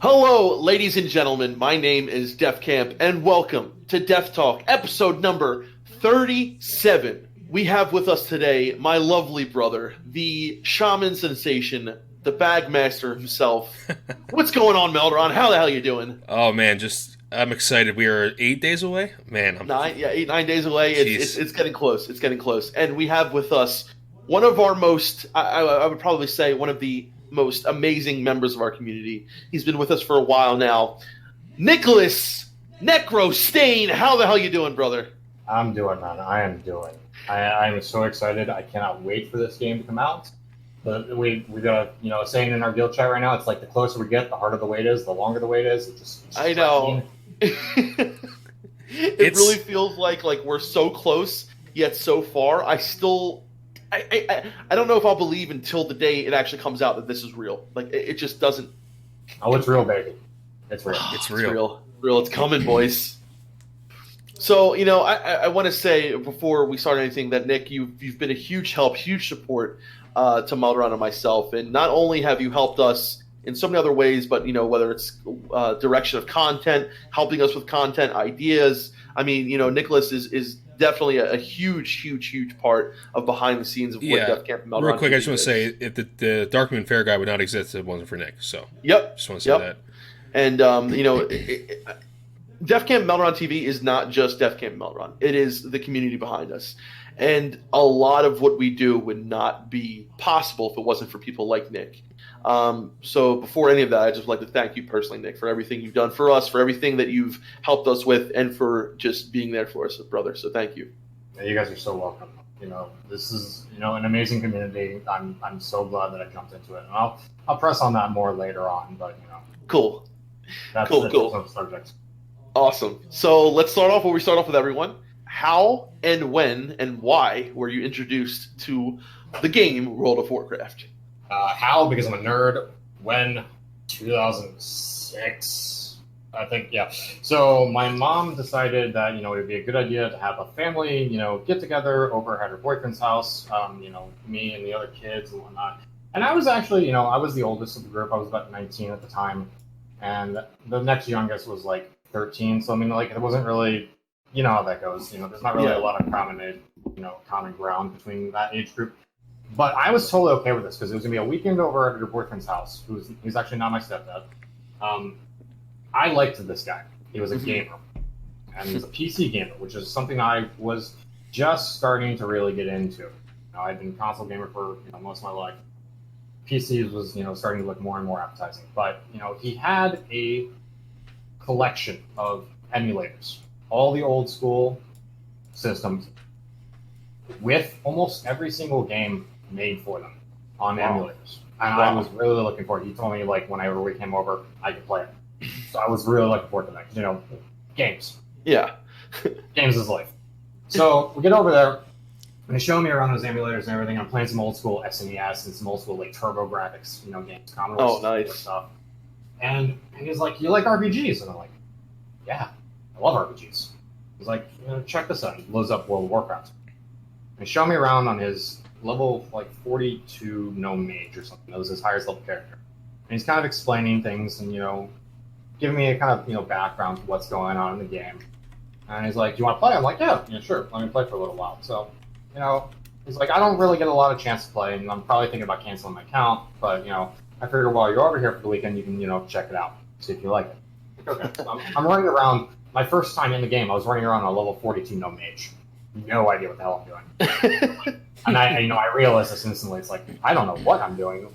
Hello, ladies and gentlemen. My name is Defcamp, and welcome to DefTalk, episode number 37. We have with us today my lovely brother, the shaman sensation, the bagmaster himself. What's going on, Melderon? How the hell you doing? Oh man, I'm excited. We are 8 days away. Man, Eight, 9 days away. It's getting close. It's getting close. And we have with us one of our most, I would probably say, one of the most amazing members of our community. He's been with us for a while now. Necro Stane. How the hell you doing, brother? I'm doing, man. I am doing. I am so excited. I cannot wait for this game to come out. But we got saying in our guild chat right now, it's like the closer we get, the harder the wait is, the longer the wait is. It's I know. It really feels like we're so close yet so far. I don't know if I'll believe until the day it actually comes out that this is real. Like it just doesn't. Oh, it's real, baby. It's real. It's real. It's coming, boys. So I want to say before we start anything that Nick, you've been a huge help, huge support to Melderon and myself, and not only have you helped us in so many other ways, but whether it's direction of content, helping us with content ideas. I mean, Nicholas is definitely a huge part of behind the scenes of what Defcamp and Melderon. Real quick, I just want to say if the Dark Moon Fair guy would not exist if it wasn't for Nick. So just want to say that. And Defcamp Melderon TV is not just Defcamp Melderon. It is the community behind us. And a lot of what we do would not be possible if it wasn't for people like Nick. So before any of that, I just would like to thank you personally, Nick, for everything you've done for us, for everything that you've helped us with, and for just being there for us, brother. So thank you. Yeah, you guys are so welcome. This is an amazing community. I'm so glad that I jumped into it, and I'll press on that more later on. But cool. That's cool. Subject. Awesome. So let's start off where we start off with everyone. How and when and why were you introduced to the game World of Warcraft? How? Because I'm a nerd. When? 2006, I think. Yeah. So my mom decided that it would be a good idea to have a family, get together over at her boyfriend's house. Me and the other kids and whatnot. And I was actually, I was the oldest of the group. I was about 19 at the time, and the next youngest was like 13. So I mean, it wasn't really. You know how that goes. There's not really a lot of common ground between that age group. But I was totally okay with this because it was gonna be a weekend over at your boyfriend's house. He's actually not my stepdad. I liked this guy. He was a gamer, and he was a PC gamer, which is something I was just starting to really get into. I'd been a console gamer for most of my life. PCs was starting to look more and more appetizing. But he had a collection of emulators. All the old school systems with almost every single game made for them on emulators. And I was really looking forward. He told me whenever we came over, I could play it. So I was really looking forward to that. Games. Yeah. Games is life. So we get over there, and they show me around those emulators and everything. I'm playing some old school SNES and some old school Turbo Graphics, games. Commodore nice stuff. And he's like, "You like RPGs?" And I'm like, "Yeah. I love RPGs." He's like, check this out. He blows up World of Warcraft. And he showed me around on his level 42 gnome mage or something. That was his highest level character. And he's kind of explaining things and, giving me a kind of, background to what's going on in the game. And he's like, "Do you want to play?" I'm like, yeah, sure. Let me play for a little while. So, he's like, "I don't really get a lot of chance to play, and I'm probably thinking about canceling my account. But, I figured while you're over here for the weekend, you can, check it out. See if you like it." Okay. So I'm running around. My first time in the game, I was running around on a level 42 gnome mage. No idea what the hell I'm doing. And I realized this instantly. It's like, I don't know what I'm doing.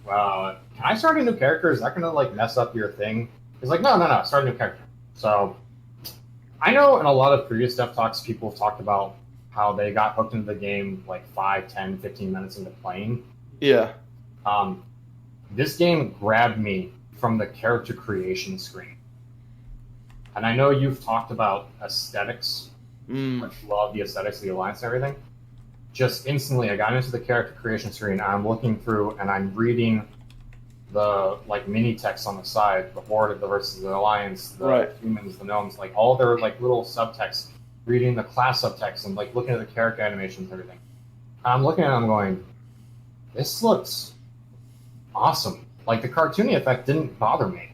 Can I start a new character? Is that going to mess up your thing? He's like, no, start a new character. So I know in a lot of previous Dev Talks, people have talked about how they got hooked into the game 5, 10, 15 minutes into playing. Yeah. This game grabbed me from the character creation screen. And I know you've talked about aesthetics. I love the aesthetics of the Alliance and everything. Just instantly, I got into the character creation screen, and I'm looking through, and I'm reading the mini text on the side, the Horde versus the Alliance, the humans, the gnomes, all their little subtext, reading the class subtext, and looking at the character animations and everything. And I'm looking at it, and I'm going, this looks awesome. The cartoony effect didn't bother me.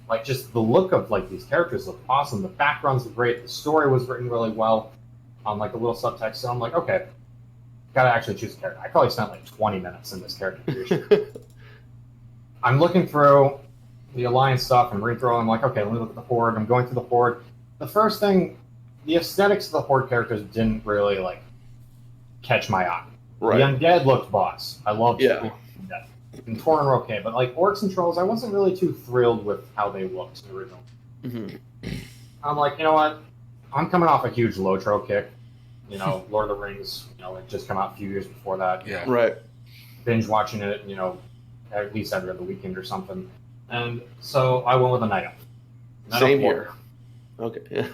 Like, just the look of like these characters look awesome. The backgrounds were great. The story was written really well. Like a little subtext. So I'm like, okay, gotta actually choose a character. I probably spent like 20 minutes in this character creation. I'm looking through the Alliance stuff and read through. I'm like, okay, let me look at the Horde. I'm going through the Horde. The first thing, the aesthetics of the Horde characters didn't really like catch my eye. Right. The Undead looked boss. I loved Yeah. Undead. And Tauren were okay, but like Orcs and Trolls, I wasn't really too thrilled with how they looked in the original. I'm like, you know what? I'm coming off a huge Lotro kick. You know, Lord of the Rings, you know, it just came out a few years before that. Yeah. Right. Binge watching it, you know, at least every other weekend or something. And so I went with a Night Elf. Same here. Okay.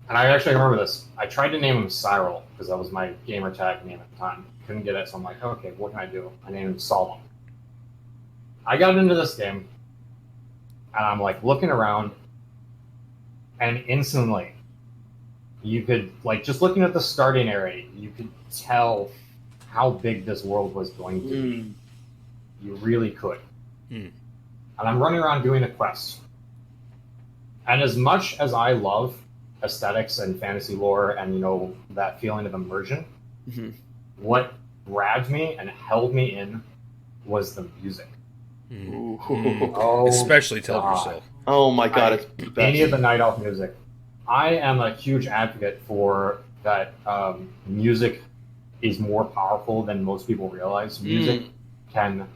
And I actually remember this. I tried to name him Cyril because that was my gamer tag name at the time. Couldn't get it, so I'm like, okay, what can I do? I named him Solomon. I got into this game, and I'm like looking around, and instantly, you could, like, just looking at the starting area, you could tell how big this world was going to be. You really could. And I'm running around doing the quests. And as much as I love aesthetics and fantasy lore and, you know, that feeling of immersion, what grabbed me and held me in was the music. Oh, especially Tell Yourself. Oh my god, it's the best. Any of the Night Elf music. I am a huge advocate for that. Music is more powerful than most people realize. Music can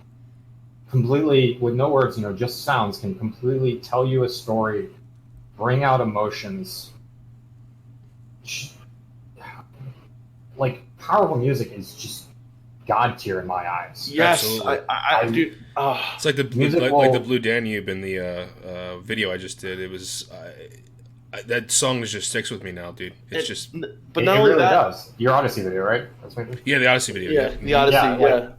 completely, with no words, you know, just sounds, can completely tell you a story, bring out emotions. Like, powerful music is just god tier in my eyes. Yes, absolutely. I do. It's like the Blue Danube in the video I just did. It was that song just sticks with me now, dude. It's but not only really that, does. Your Odyssey video, right? That's my yeah, the Odyssey video. Yeah, the Odyssey.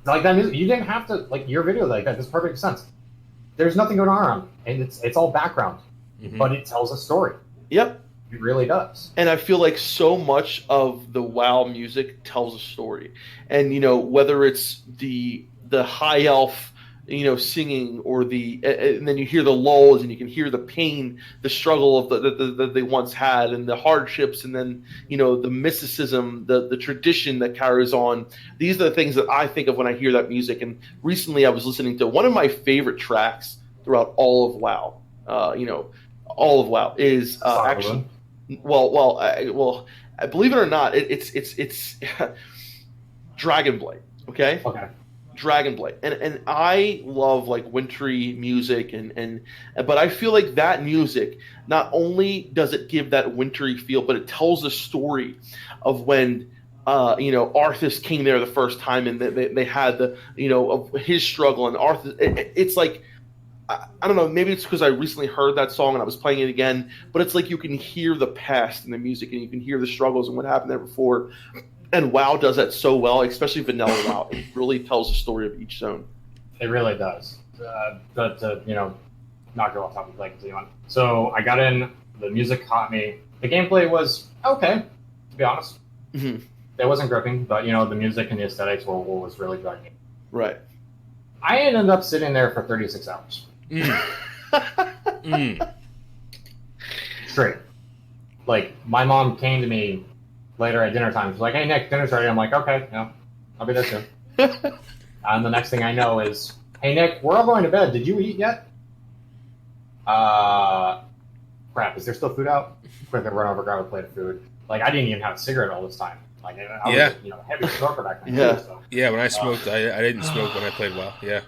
Like that music, you didn't have to like your video like that. This perfect sense. There's nothing going on around, and it's all background, but it tells a story. Yep. It really does. And I feel like so much of the WoW music tells a story. And, you know, whether it's the high elf, you know, singing or and then you hear the lulls and you can hear the pain, the struggle of that they once had and the hardships and then, you know, the mysticism, the tradition that carries on. These are the things that I think of when I hear that music. And recently I was listening to one of my favorite tracks throughout all of WoW, all of WoW is actually... Well, believe it or not, it's Dragonblade. Okay. Dragonblade, and I love like wintry music, but I feel like that music not only does it give that wintry feel, but it tells the story of when Arthas came there the first time, and they had the of his struggle, and Arthas. It's like. I don't know, maybe it's because I recently heard that song and I was playing it again, but it's like you can hear the past in the music and you can hear the struggles and what happened there before. And WoW does that so well, especially vanilla WoW. It really tells the story of each zone. It really does. But not go off topic like Leon. So I got in, the music caught me. The gameplay was okay, to be honest. It wasn't gripping, but the music and the aesthetics were what was really driving me. Right. I ended up sitting there for 36 hours. Straight. Like, my mom came to me later at dinner time. She's like, "Hey, Nick, dinner's ready." I'm like, "Okay, I'll be there soon." And the next thing I know is, "Hey, Nick, we're all going to bed. Did you eat yet?" Crap, is there still food out? Quick, run over, grab a plate of food. Like, I didn't even have a cigarette all this time. Like, I was, heavy smoker back then. Yeah. So. Yeah, when I smoked, I didn't smoke when I played WoW. Yeah.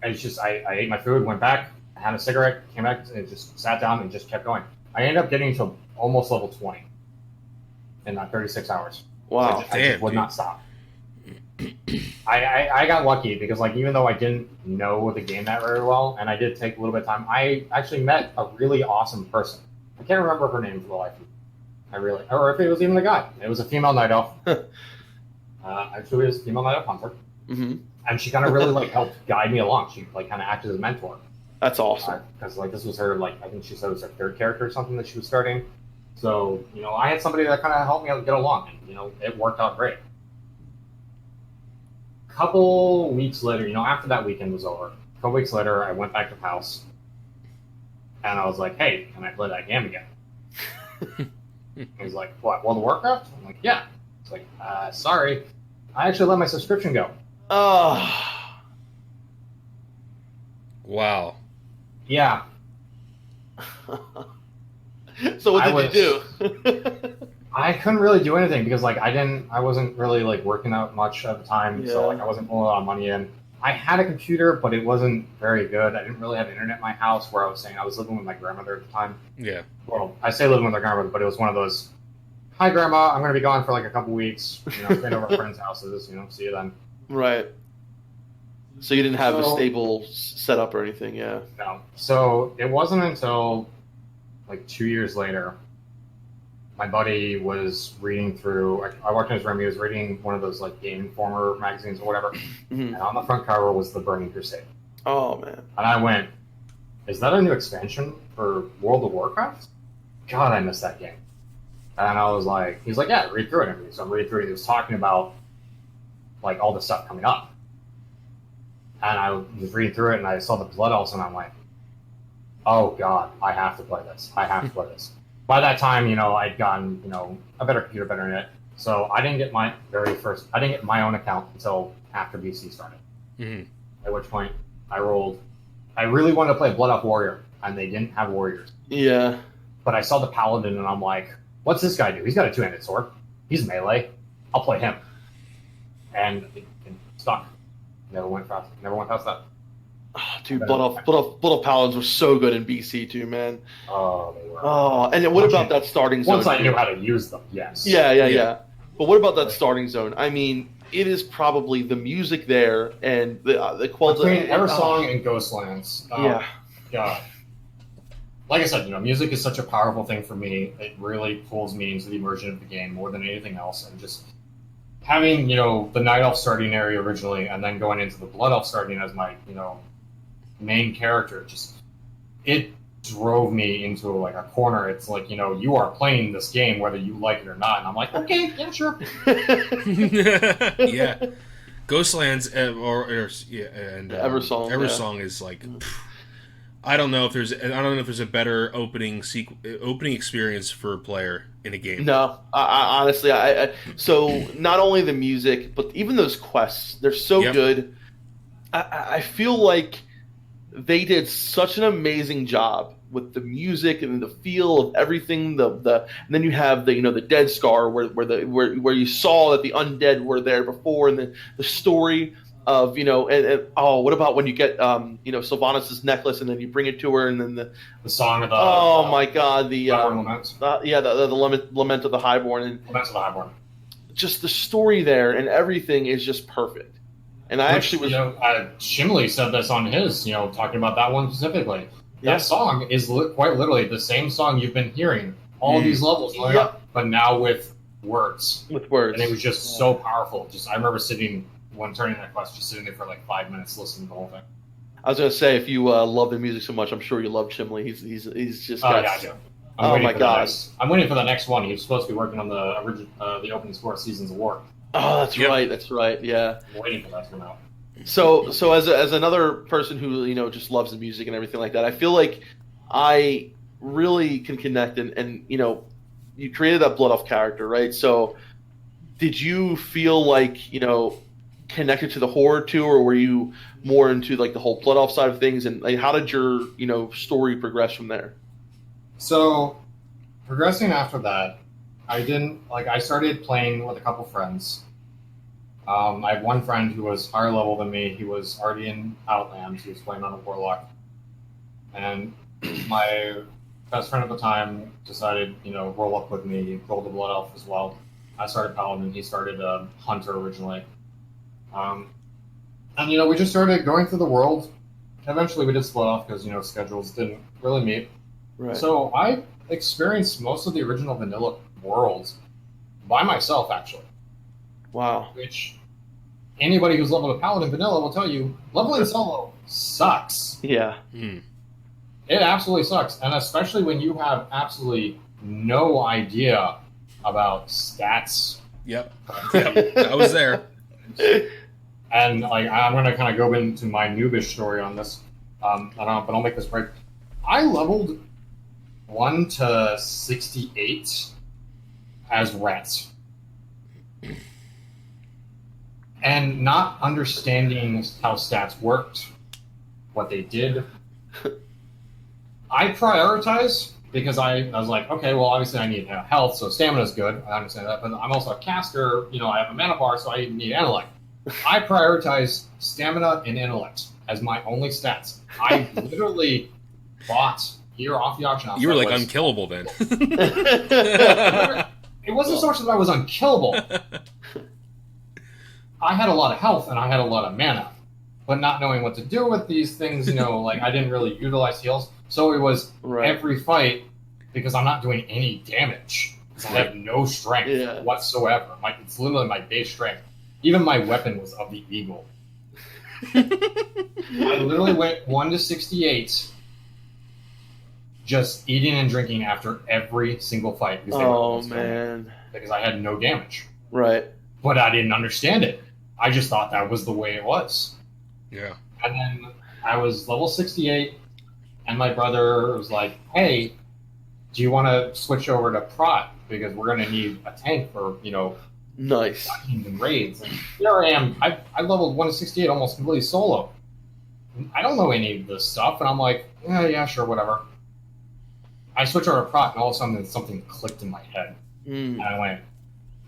It's just, I ate my food, went back, had a cigarette, came back, and just sat down and just kept going. I ended up getting to almost level 20 in that 36 hours. Wow. So I just would not stop. I got lucky because, like, even though I didn't know the game that very well, and I did take a little bit of time, I actually met a really awesome person. I can't remember her name for the life of me. Or if it was even a guy. It was a female night elf. Actually, it was a female night elf hunter. And she kind of really helped guide me along. She kind of acted as a mentor. That's awesome. Because this was her I think she said it was her third character or something that she was starting. So I had somebody that kind of helped me get along, and it worked out great. Couple weeks later, after that weekend was over, A couple weeks later, I went back to the house, and I was like, "Hey, can I play that game again?" He's like, "What, World of Warcraft?" I'm like, "Yeah." It's like, "Sorry, I actually let my subscription go." Oh. Wow. Yeah. So what did you do? I couldn't really do anything because like I wasn't really like working out much at the time, so like I wasn't pulling a lot of money in. I had a computer, but it wasn't very good. I didn't really have internet in my house where I was saying I was living with my grandmother at the time. Yeah. Well, I say living with my grandmother, but it was one of those, "Hi grandma, I'm gonna be gone for like a couple weeks, staying over at friends' houses, see you then." Right. So you didn't have a stable setup or anything, yeah. No. So it wasn't until like 2 years later, my buddy was reading through. I walked in his room. He was reading one of those like Game Informer magazines or whatever, and on the front cover was the Burning Crusade. Oh man! And I went, "Is that a new expansion for World of Warcraft? God, I missed that game." And I was like, "He's like, yeah, read through it." And everything. So I'm reading through it. He was talking about like all the stuff coming up, and I was reading through it, and I saw the Blood Elves, and I'm like, "Oh God, I have to play this. I have to play this." By that time, I'd gotten, a better computer, better internet. So I didn't get my own account until after BC started. Mm-hmm. At which point I rolled. I really wanted to play Blood Elf Warrior, and they didn't have warriors. Yeah. But I saw the Paladin, and I'm like, "What's this guy do? He's got a two-handed sword. He's melee. I'll play him." And it stuck. Never went past that. Oh, dude, Blood Elf Paladins were so good in BC too, man. Oh, they were. Oh, and what about that starting zone? Once I knew how to use them, yes. Yeah. But what about that starting zone? I mean, it is probably the music there and the quality. Between Eversong and Ghostlands. Yeah. God. Like I said, music is such a powerful thing for me. It really pulls me into the immersion of the game more than anything else. And just having, the Night Elf starting area originally and then going into the Blood Elf starting as my, main character, it drove me into like a corner. It's like, you are playing this game whether you like it or not. And I'm like, okay, yeah, sure. Yeah. Ghostlands and Eversong is like I don't know if there's a better opening experience for a player in a game. No, honestly, so not only the music, but even those quests, they're so good. I feel like they did such an amazing job with the music and the feel of everything. And then you have the Dead Scar where you saw that the undead were there before, and the story of what about when you get Sylvanas' necklace and then you bring it to her, and then the song of the my god, the Lament. the Lament of the Highborn, and Lament of the Highborn. Just the story there and everything is just perfect. And Shimley said this on his, talking about that one specifically. That song is quite literally the same song you've been hearing all these levels, but now with words. With words. And it was just so powerful. I remember when turning that quest, just sitting there for like 5 minutes listening to the whole thing. I was going to say, if you love the music so much, I'm sure you love Shimley. He's just got... I do. Oh my god! I'm waiting for the next one. He was supposed to be working on the original, the opening score of Seasons of War. Oh, that's right. That's right. Yeah. I'm waiting for that to come out. So as another person who just loves the music and everything like that, I feel like I really can connect and you created that Blood Elf character, right? So did you feel like connected to the Horde too, or were you more into like the whole Blood Elf side of things? And like, how did your story progress from there? So progressing after that, I started playing with a couple friends. I had one friend who was higher level than me. He was already in Outlands. He was playing on a Warlock. And my best friend at the time decided, roll up with me. He rolled the Blood Elf as well. I started Paladin. He started Hunter originally. And, we just started going through the world. Eventually we did split off because, schedules didn't really meet. Right. So I experienced most of the original vanilla world by myself, actually. Wow. Which anybody who's leveled a Paladin vanilla will tell you, leveling solo sucks. Yeah. It absolutely sucks. And especially when you have absolutely no idea about stats. Yep. I was there. And like I'm gonna kind of go into my noobish story on this, but I'll make this break. I leveled 1 to 68 as rats, and not understanding how stats worked, what they did. I prioritize because I was like, okay, well, obviously I need health, so stamina's good. I understand that, but I'm also a caster. I have a mana bar, so I need intellect. I prioritize stamina and intellect as my only stats. I literally bought gear off the auction house. You were like unkillable then. It wasn't so much that I was unkillable. I had a lot of health and I had a lot of mana, but not knowing what to do with these things, like I didn't really utilize heals. So it was every fight, because I'm not doing any damage. Because I have no strength whatsoever. It's literally my base strength. Even my weapon was of the eagle. I literally went 1 to 68, just eating and drinking after every single fight. Because I had no damage. Right. But I didn't understand it. I just thought that was the way it was. Yeah. And then I was level 68, and my brother was like, hey, do you want to switch over to Prot? Because we're going to need a tank for, nice and raids. And here I am. I leveled 1 to 68 almost completely solo. I don't know any of this stuff, and I'm like, yeah, sure, whatever. I switch over to Prot, and all of a sudden something clicked in my head. And I went,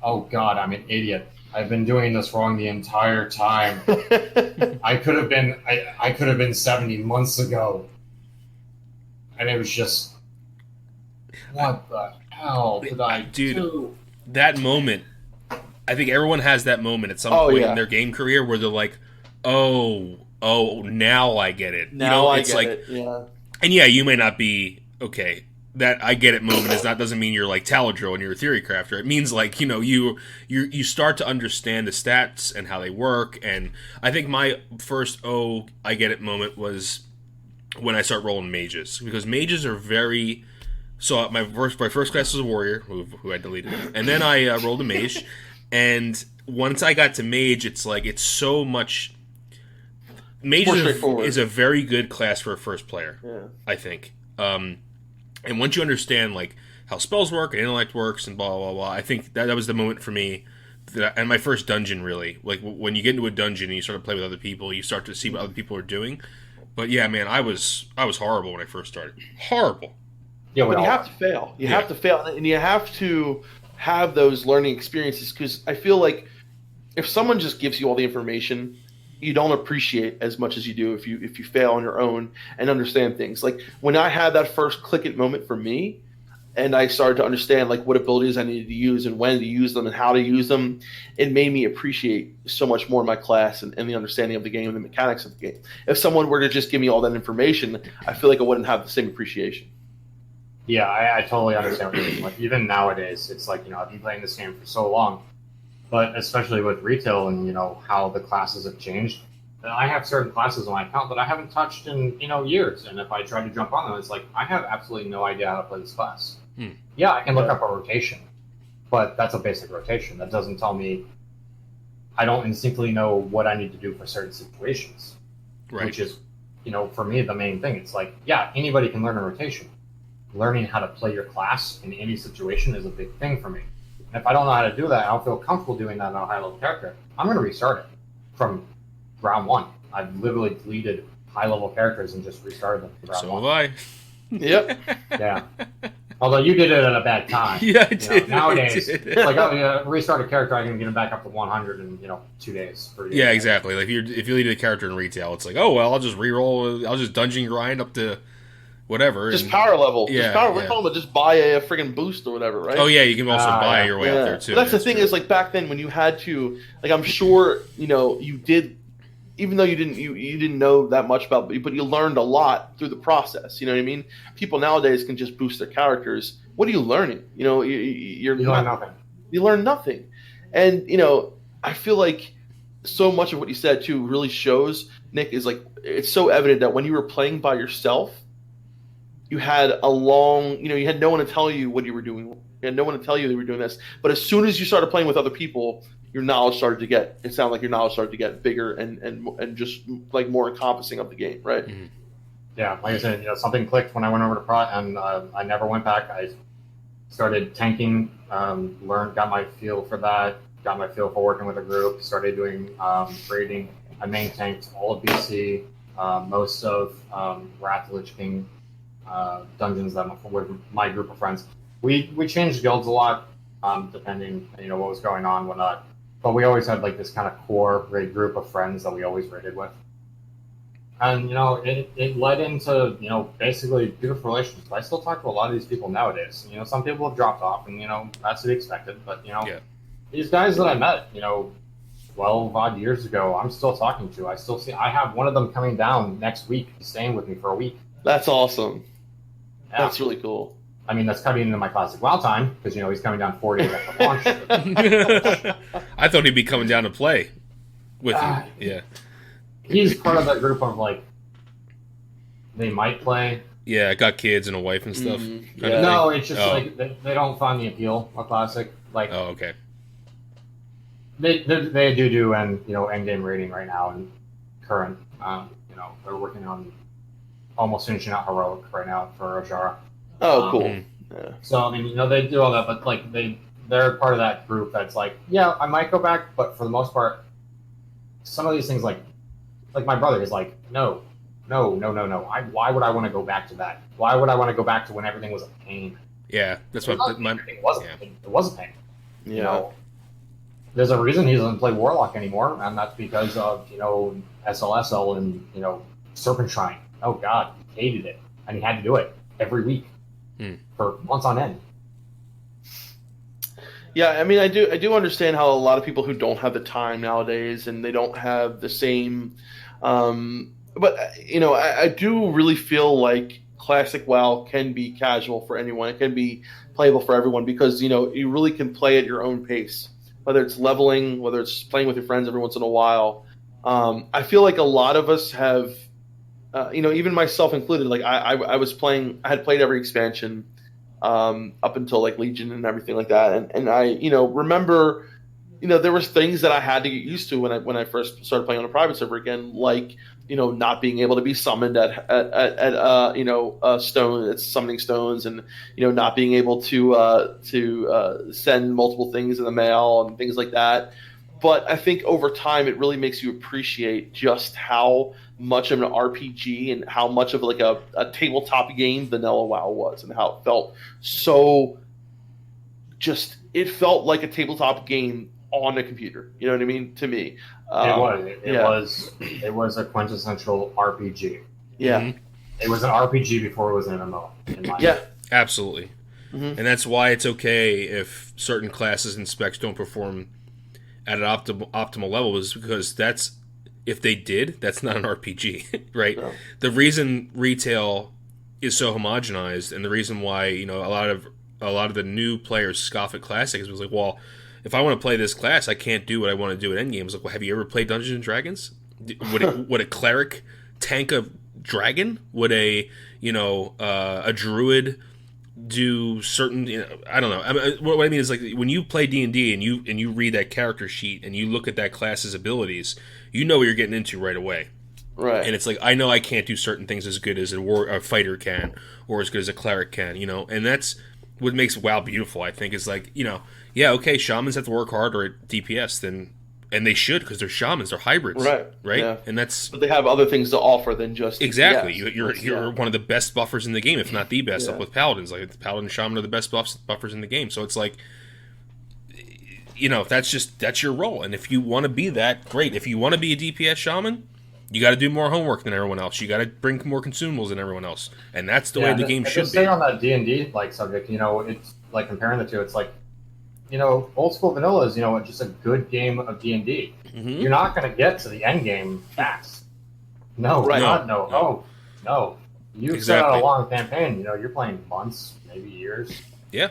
oh God, I'm an idiot. I've been doing this wrong the entire time. I could have been 70 months ago. And it was just, what the hell did I do? That moment, I think everyone has that moment at some point in their game career where they're like, oh, now I get it. Now I get it, yeah. And yeah, you may not be, okay, that I get it moment doesn't mean you're like Taladrill and you're a theory crafter. It means like, you start to understand the stats and how they work. And I think my first I get it moment was when I start rolling mages, because mages are very. So my first class was a warrior who I deleted, and then I rolled a mage, and once I got to mage, it's like it's so much. Mage is a very good class for a first player, I think. And once you understand like how spells work and intellect works and blah blah blah, I think that was the moment for me. And my first dungeon, really, like when you get into a dungeon and you start to play with other people, you start to see what other people are doing. But yeah, man, I was horrible when I first started. Horrible. Yeah, but you have to fail. You have to fail, and you have to have those learning experiences, because I feel like if someone just gives you all the information, you don't appreciate as much as you do if you fail on your own and understand things. Like when I had that first click it moment for me, and I started to understand like what abilities I needed to use and when to use them and how to use them, it made me appreciate so much more my class and the understanding of the game and the mechanics of the game. If someone were to just give me all that information, I feel like I wouldn't have the same appreciation. Yeah, I totally understand what you mean. Like even nowadays, it's like, I've been playing this game for so long, but especially with retail and, how the classes have changed. I have certain classes on my account that I haven't touched in, years. And if I try to jump on them, it's like, I have absolutely no idea how to play this class. Yeah, I can look up a rotation, but that's a basic rotation. That doesn't tell me, I don't instinctively know what I need to do for certain situations. Right. Which is, for me, the main thing. It's like, yeah, anybody can learn a rotation. Learning how to play your class in any situation is a big thing for me. And if I don't know how to do that, I don't feel comfortable doing that on a high-level character, I'm going to restart it from round one. I've literally deleted high-level characters and just restarted them from round one. So have I. Yep. Yeah. Although you did it at a bad time. Yeah, I did. Nowadays, it's like, restart a character, I can get him back up to 100 in, 2 days. 3 days. Yeah, exactly. Like if you lead a character in retail, it's like, oh, well, I'll just reroll, I'll just dungeon grind up to whatever. Just power level. We're talking about just buy a friggin' boost or whatever, right? Oh, yeah, you can also buy your way up there, too. But that's the thing is, like, back then when you had to, like, I'm sure, you did, even though you didn't know that much about it, but you learned a lot through the process. You know what I mean? People nowadays can just boost their characters. What are you learning? You learn nothing. You learn nothing. And, I feel like so much of what you said, too, really shows, Nick, is like, it's so evident that when you were playing by yourself, you had you had no one to tell you what you were doing You had no one to tell you they were doing this. But as soon as you started playing with other people, your knowledge started to get. It sounded like your knowledge started to get bigger and just like more encompassing of the game, right? Mm-hmm. Yeah, like I said, something clicked when I went over to Pro, and I never went back. I started tanking, got my feel for that, got my feel for working with a group, started doing raiding. I main tanked all of BC, most of Wrath of the Lich King dungeons that with my group of friends. We changed guilds a lot, depending what was going on, whatnot. But we always had like this kind of core raid group of friends that we always raided with. And it led into basically beautiful relationships. I still talk to a lot of these people nowadays. Some people have dropped off, and that's to be expected. But these guys that I met 12 odd years ago, I'm still talking to. I have one of them coming down next week, staying with me for a week. That's awesome. Yeah. That's really cool. I mean, that's cutting into my classic WoW time because he's coming down 4 days after launch. I thought he'd be coming down to play with you. Yeah. He's part of that group of like they might play. Yeah, I got kids and a wife and stuff. Mm-hmm. Kind of No, thing. it's just like they don't find the appeal of classic. Like, oh, okay. They do end game rating right now and current. They're working on almost finishing out heroic right now for Ojara. Oh, cool. Yeah. So I mean, they do all that, but like they're part of that group that's like, yeah, I might go back, but for the most part, some of these things like my brother is like, no. Why would I want to go back to that? Why would I want to go back to when everything was a pain? Yeah, that's what it was. It was a pain. Yeah. There's a reason he doesn't play Warlock anymore, and that's because of SLSL and Serpent Shrine. Oh God, he hated it, and he had to do it every week for months on end. Yeah, I mean, I do understand how a lot of people who don't have the time nowadays and they don't have the same, but I do really feel like Classic WoW can be casual for anyone. It can be playable for everyone because you really can play at your own pace, whether it's leveling, whether it's playing with your friends every once in a while. I feel like a lot of us have, even myself included. Like I had played every expansion. Up until like Legion and everything like that, and I remember there was things that I had to get used to when I first started playing on a private server again, like not being able to be summoned at stone, it's summoning stones, and not being able to send multiple things in the mail and things like that. But I think over time it really makes you appreciate just how much of an RPG and how much of like a tabletop game vanilla WoW was, and how it felt it felt like a tabletop game on a computer. You know what I mean? To me, it was a quintessential RPG. Yeah, it was an RPG before it was an MMO. Absolutely, and that's why it's okay if certain classes and specs don't perform at an optimal level, is because if they did, that's not an RPG, right? No. The reason retail is so homogenized, and the reason why a lot of the new players scoff at Classic is like, well, if I want to play this class, I can't do what I want to do at endgame. It's like, well, have you ever played Dungeons and Dragons? Would a cleric tank a dragon? Would a druid do certain? I don't know. I mean, what I mean is, like, when you play D&D and you read that character sheet and you look at that class's abilities, you know what you're getting into right away. Right. And it's like, I know I can't do certain things as good as a fighter can, or as good as a cleric can, and that's what makes WoW beautiful, I think, is like, okay, shamans have to work harder at DPS and they should, because they're shamans, they're hybrids, right? Yeah. And but they have other things to offer than just exactly. You're one of the best buffers in the game, if not the best, up with paladins. Like the paladin and shaman are the best buffers in the game. So it's like, that's your role, and if you want to be that, great. If you want to be a DPS shaman, you got to do more homework than everyone else. You got to bring more consumables than everyone else, and that's the way the game should be. Stay on that D&D subject. It's like comparing the two. It's like, old school vanilla is just a good game of D&D. Mm-hmm. You're not going to get to the end game fast. No, right? No. Oh, no. You set out a long campaign. You're playing months, maybe years. Yeah.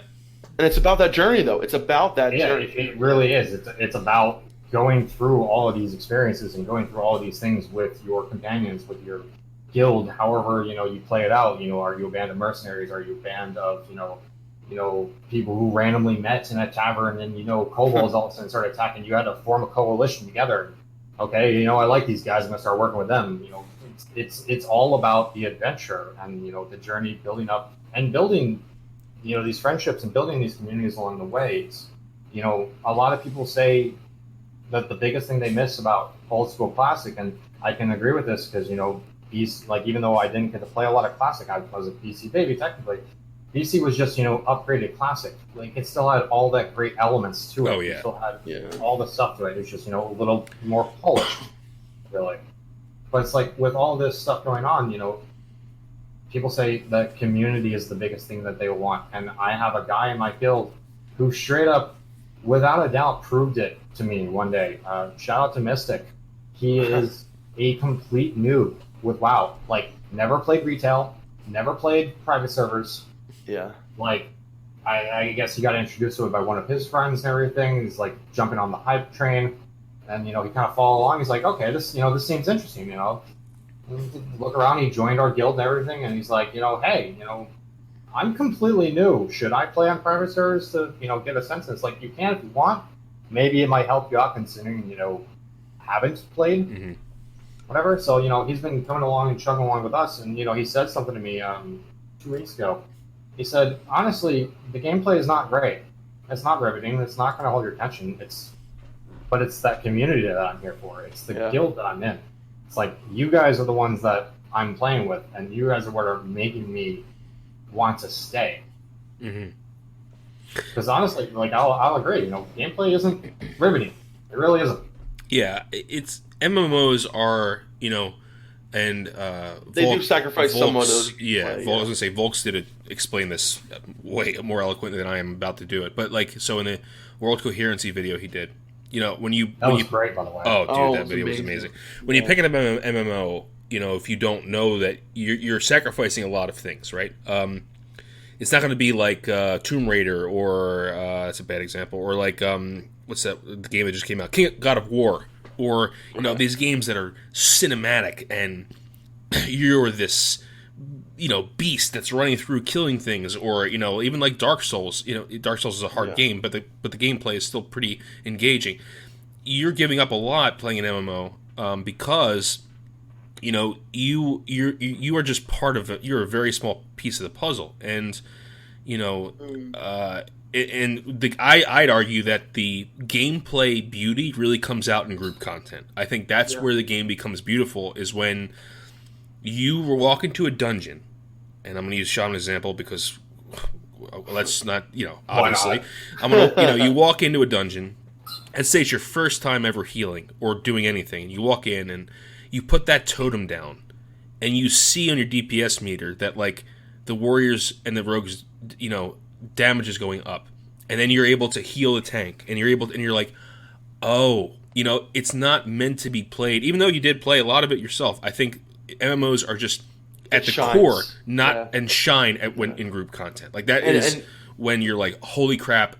And it's about that journey, though. It's about that journey. It really is. It's about going through all of these experiences and going through all of these things with your companions, with your guild, however, you play it out. Are you a band of mercenaries? Are you a band of, people who randomly met in a tavern and, kobolds all of a sudden started attacking. You had to form a coalition together. Okay, I like these guys. I'm going to start working with them. It's all about the adventure and, the journey building up and building, these friendships and building these communities along the way. A lot of people say that the biggest thing they miss about old school classic, and I can agree with this because, even though I didn't get to play a lot of classic, I was a PC baby technically. BC was just, upgraded classic. Like, it still had all that great elements to it. Oh, yeah. It still had all the stuff to it. It was just, a little more polished, really. But it's like, with all this stuff going on, people say that community is the biggest thing that they want. And I have a guy in my guild who straight up, without a doubt, proved it to me one day. Shout out to Mystic. He is a complete noob with WoW. Like, never played retail, never played private servers. Yeah. Like, I guess he got introduced to it by one of his friends and everything. He's like jumping on the hype train, and he kind of followed along. He's like, okay, this seems interesting. Look around. He joined our guild and everything, and he's like, hey, I'm completely new. Should I play on private servers to get a sense? And it's like, you can if you want. Maybe it might help you out considering haven't played. Mm-hmm. Whatever. So he's been coming along and chugging along with us, and he said something to me 2 weeks ago. He said, honestly, the gameplay is not great. It's not riveting. It's not going to hold your attention. But it's that community that I'm here for. It's the guild that I'm in. It's like, you guys are the ones that I'm playing with, and you guys are what are making me want to stay. Mm-hmm. Because honestly, like, I'll agree. Gameplay isn't riveting. It really isn't. Yeah, it's MMOs are, and they do sacrifice some of those. Yeah, I was gonna say Volks did explain this way more eloquently than I am about to do it. But so in the World Coherency video he did, when you great, by the way. Oh, dude, that video was amazing. When you pick up an MMO, if you don't know that you're sacrificing a lot of things, right? It's not going to be like Tomb Raider or that's a bad example, or like what's that the game that just came out, God of War. Or, these games that are cinematic and you're this, beast that's running through killing things. Or, even like Dark Souls. Dark Souls is a hard game, but the gameplay is still pretty engaging. You're giving up a lot playing an MMO because, you are just part of it. You're a very small piece of the puzzle. And, I'd argue that the gameplay beauty really comes out in group content. I think that's where the game becomes beautiful, is when you walk into a dungeon, and I'm going to use Sean as an example because let's not, obviously. I'm going to, you walk into a dungeon, and say it's your first time ever healing or doing anything, and you walk in and you put that totem down, and you see on your DPS meter that, like, the warriors and the rogues, damage is going up, and then you're able to heal the tank, and you're like, oh, it's not meant to be played. Even though you did play a lot of it yourself, I think MMOs are just at the core, and shine when in group content. Like that is when you're like, holy crap,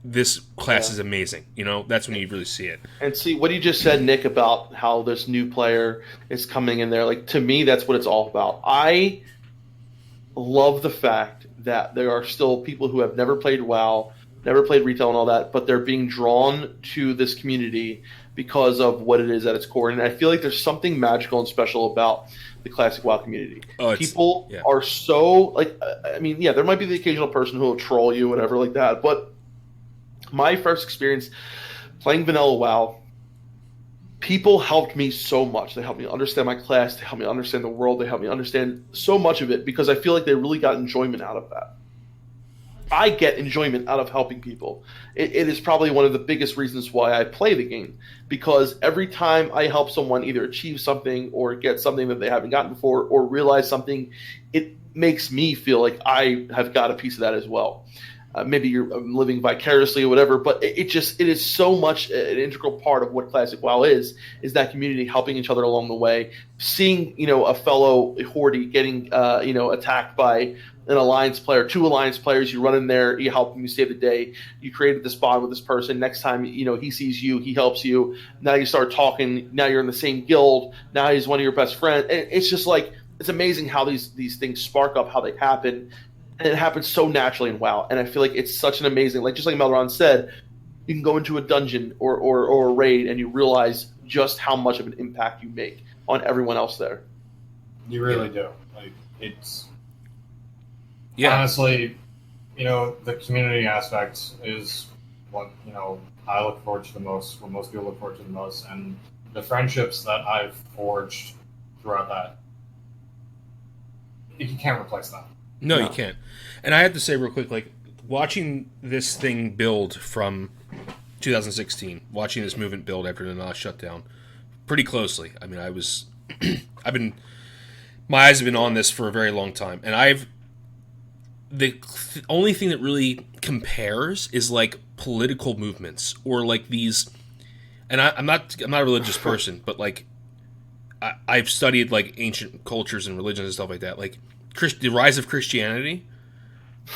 this class is amazing. That's when you really see it. And see what you just said, Nick, about how this new player is coming in there. Like, to me, that's what it's all about. I love the fact that there are still people who have never played WoW, never played retail and all that, but they're being drawn to this community because of what it is at its core. And I feel like there's something magical and special about the classic WoW community. People are so, like, there might be the occasional person who will troll you, whatever like that, but my first experience playing vanilla WoW, people helped me so much. They helped me understand my class. They helped me understand the world. They helped me understand so much of it because I feel like they really got enjoyment out of that. I get enjoyment out of helping people. It is probably one of the biggest reasons why I play the game, because every time I help someone either achieve something or get something that they haven't gotten before or realize something, it makes me feel like I have got a piece of that as well. Maybe you're living vicariously or whatever, but it is so much an integral part of what classic WoW is that community helping each other along the way, seeing a fellow horde getting attacked by an alliance player, 2 alliance players. You run in there, you help them, you save the day. You created this bond with this person. Next time he sees you, he helps you. Now you start talking. Now you're in the same guild. Now he's one of your best friends. And it's just like, it's amazing how these things spark up, how they happen. And it happens so naturally in WoW, and I feel like it's such an amazing, like just like Melderon said, you can go into a dungeon or a raid and you realize just how much of an impact you make on everyone else there. You really do. Like, it's Yeah. honestly, the community aspect is what I look forward to the most. What most people look forward to the most, and the friendships that I've forged throughout that, you can't replace that. No, you can't. And I have to say real quick, like, watching this thing build from 2016, watching this movement build after the NOS shutdown, pretty closely. I mean, my eyes have been on this for a very long time, and the only thing that really compares is like political movements or like these, and I'm not a religious person, but like I've studied like ancient cultures and religions and stuff like that, like the rise of Christianity,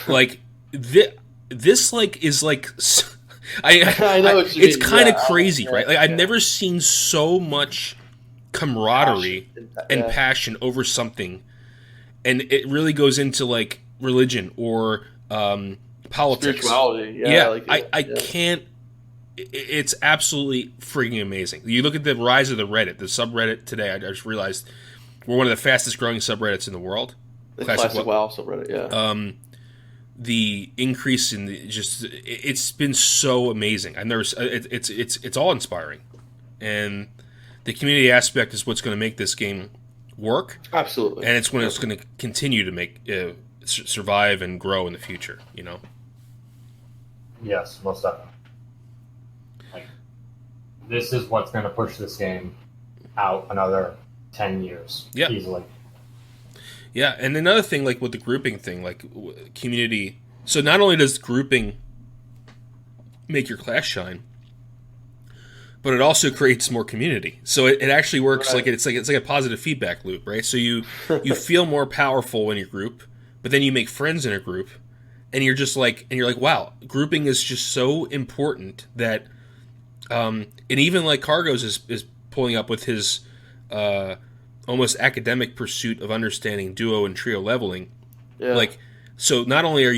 like this like is like I know what you it's mean. kind of Yeah, crazy, yeah, right? Like I've yeah. never seen so much camaraderie and Yeah. passion over something, and it really goes into like religion or politics. Spirituality. Yeah. Yeah, Like, I can't. It's absolutely freaking amazing. You look at the rise of the subreddit today. I just realized we're one of the fastest growing subreddits in the world. The classic WoW subreddit. Yeah. The increase in it's been so amazing. I've never. It's all inspiring, and the community aspect is what's going to make this game work. Absolutely. And it's going to continue to make survive and grow in the future. Yes, most definitely. Like, this is what's going to push this game out another 10 years, easily. Yeah, and another thing, like with the grouping thing, like community. So not only does grouping make your class shine, but it also creates more community. So it actually works Right. it's like a positive feedback loop, right? So you feel more powerful in your group, but then you make friends in a group, and you're like, wow, grouping is just so important that, and even like Cargos is pulling up with his almost academic pursuit of understanding duo and trio leveling. Yeah. Like, so not only are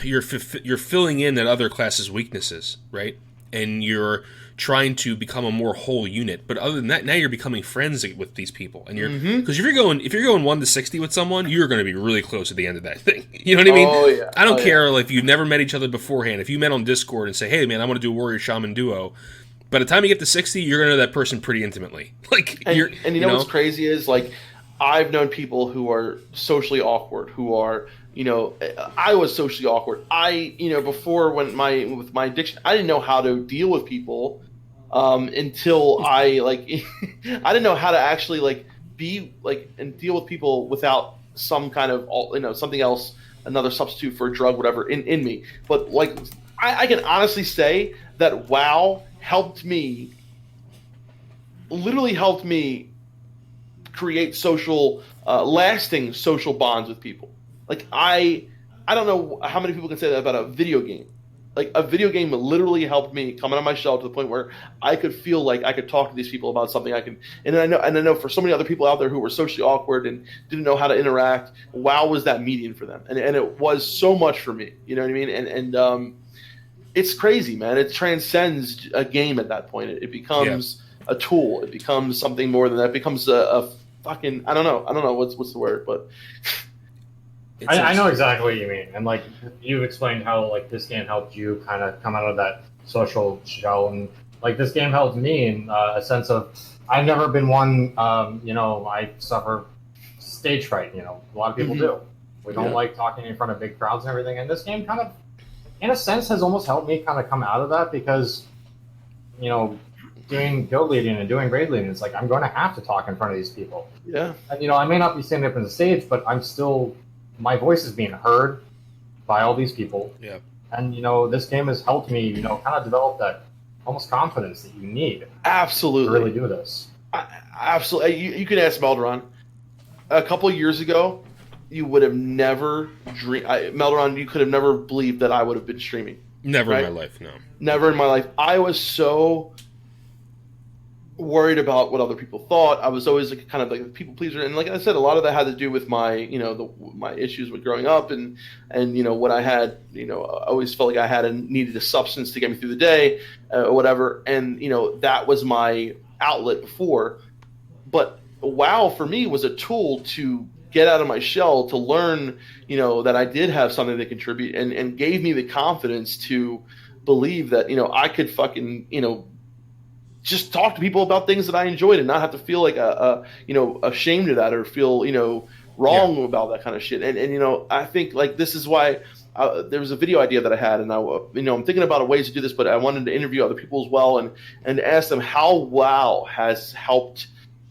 you're filling in that other class's weaknesses, right? And you're trying to become a more whole unit. But other than that, now you're becoming friends with these people, and you're because if you're going 1 to 60 with someone, you're going to be really close at the end of that thing. You know what I mean? Oh, yeah. I don't care if you've never met each other beforehand. If you met on Discord and say, "Hey, man, I want to do a warrior shaman duo," by the time you get to 60, you're going to know that person pretty intimately. Like, And you know what's crazy is, like, I've known people who are socially awkward, who are, I was socially awkward. Before with my addiction, I didn't know how to deal with people until I I didn't know how to actually be and deal with people without some kind of something else, another substitute for a drug, whatever in me. But I can honestly say that WoW literally helped me create lasting social bonds with people. Like, I don't know how many people can say that about a video game. Like, a video game literally helped me come out of my shell to the point where I could feel like I could talk to these people about something. And I know for so many other people out there who were socially awkward and didn't know how to interact, WoW was that medium for them, and it was so much for me. You know what I mean? And it's crazy, man. It transcends a game at that point. It becomes a tool. It becomes something more than that. It becomes a fucking I don't know what's the word, but I know exactly what you mean, and you explained how this game helped you kind of come out of that social shell, and this game helped me in a sense of I've never been one. I suffer stage fright. A lot of people do. We don't like talking in front of big crowds and everything, and this game kind of, in a sense, has almost helped me kind of come out of that because, doing guild leading and doing raid leading, it's I'm going to have to talk in front of these people. Yeah. And, I may not be standing up on the stage, but my voice is being heard by all these people. Yeah. And, this game has helped me, kind of develop that almost confidence that you need absolutely to really do this. Absolutely. You can ask Melderon. A couple of years ago, you would have never Melderon, you could have never believed that I would have been streaming. Never right? in my life, no. Never in my life. I was so worried about what other people thought. I was always like kind of like a people pleaser, and like I said, a lot of that had to do with my my issues with growing up, and what I had. I always felt like I needed a substance to get me through the day, or whatever, and that was my outlet before. But WoW for me was a tool to get out of my shell, to learn that I did have something to contribute, and gave me the confidence to believe that I could fucking just talk to people about things that I enjoyed and not have to feel like ashamed of that, or feel wrong about that kind of shit. And I think like this is why there was a video idea that I had, and I'm thinking about ways to do this, but I wanted to interview other people as well, and ask them how WoW has helped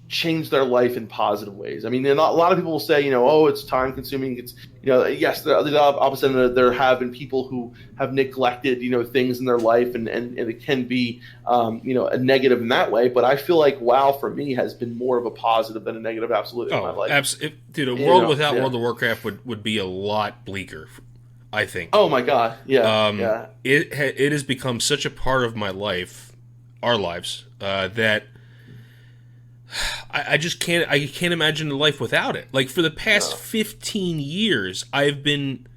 change their life in positive ways. I mean, a lot of people will say, oh, it's time consuming. It's, yes, the opposite end, there have been people who have neglected, things in their life, and it can be, a negative in that way. But I feel like WoW for me has been more of a positive than a negative, absolutely, in my life. Dude, a world without World of Warcraft would be a lot bleaker, I think. Oh my God. Yeah. It has become such a part of my life, our lives, that I just can't imagine a life without it. Like, for the past 15 years, I've been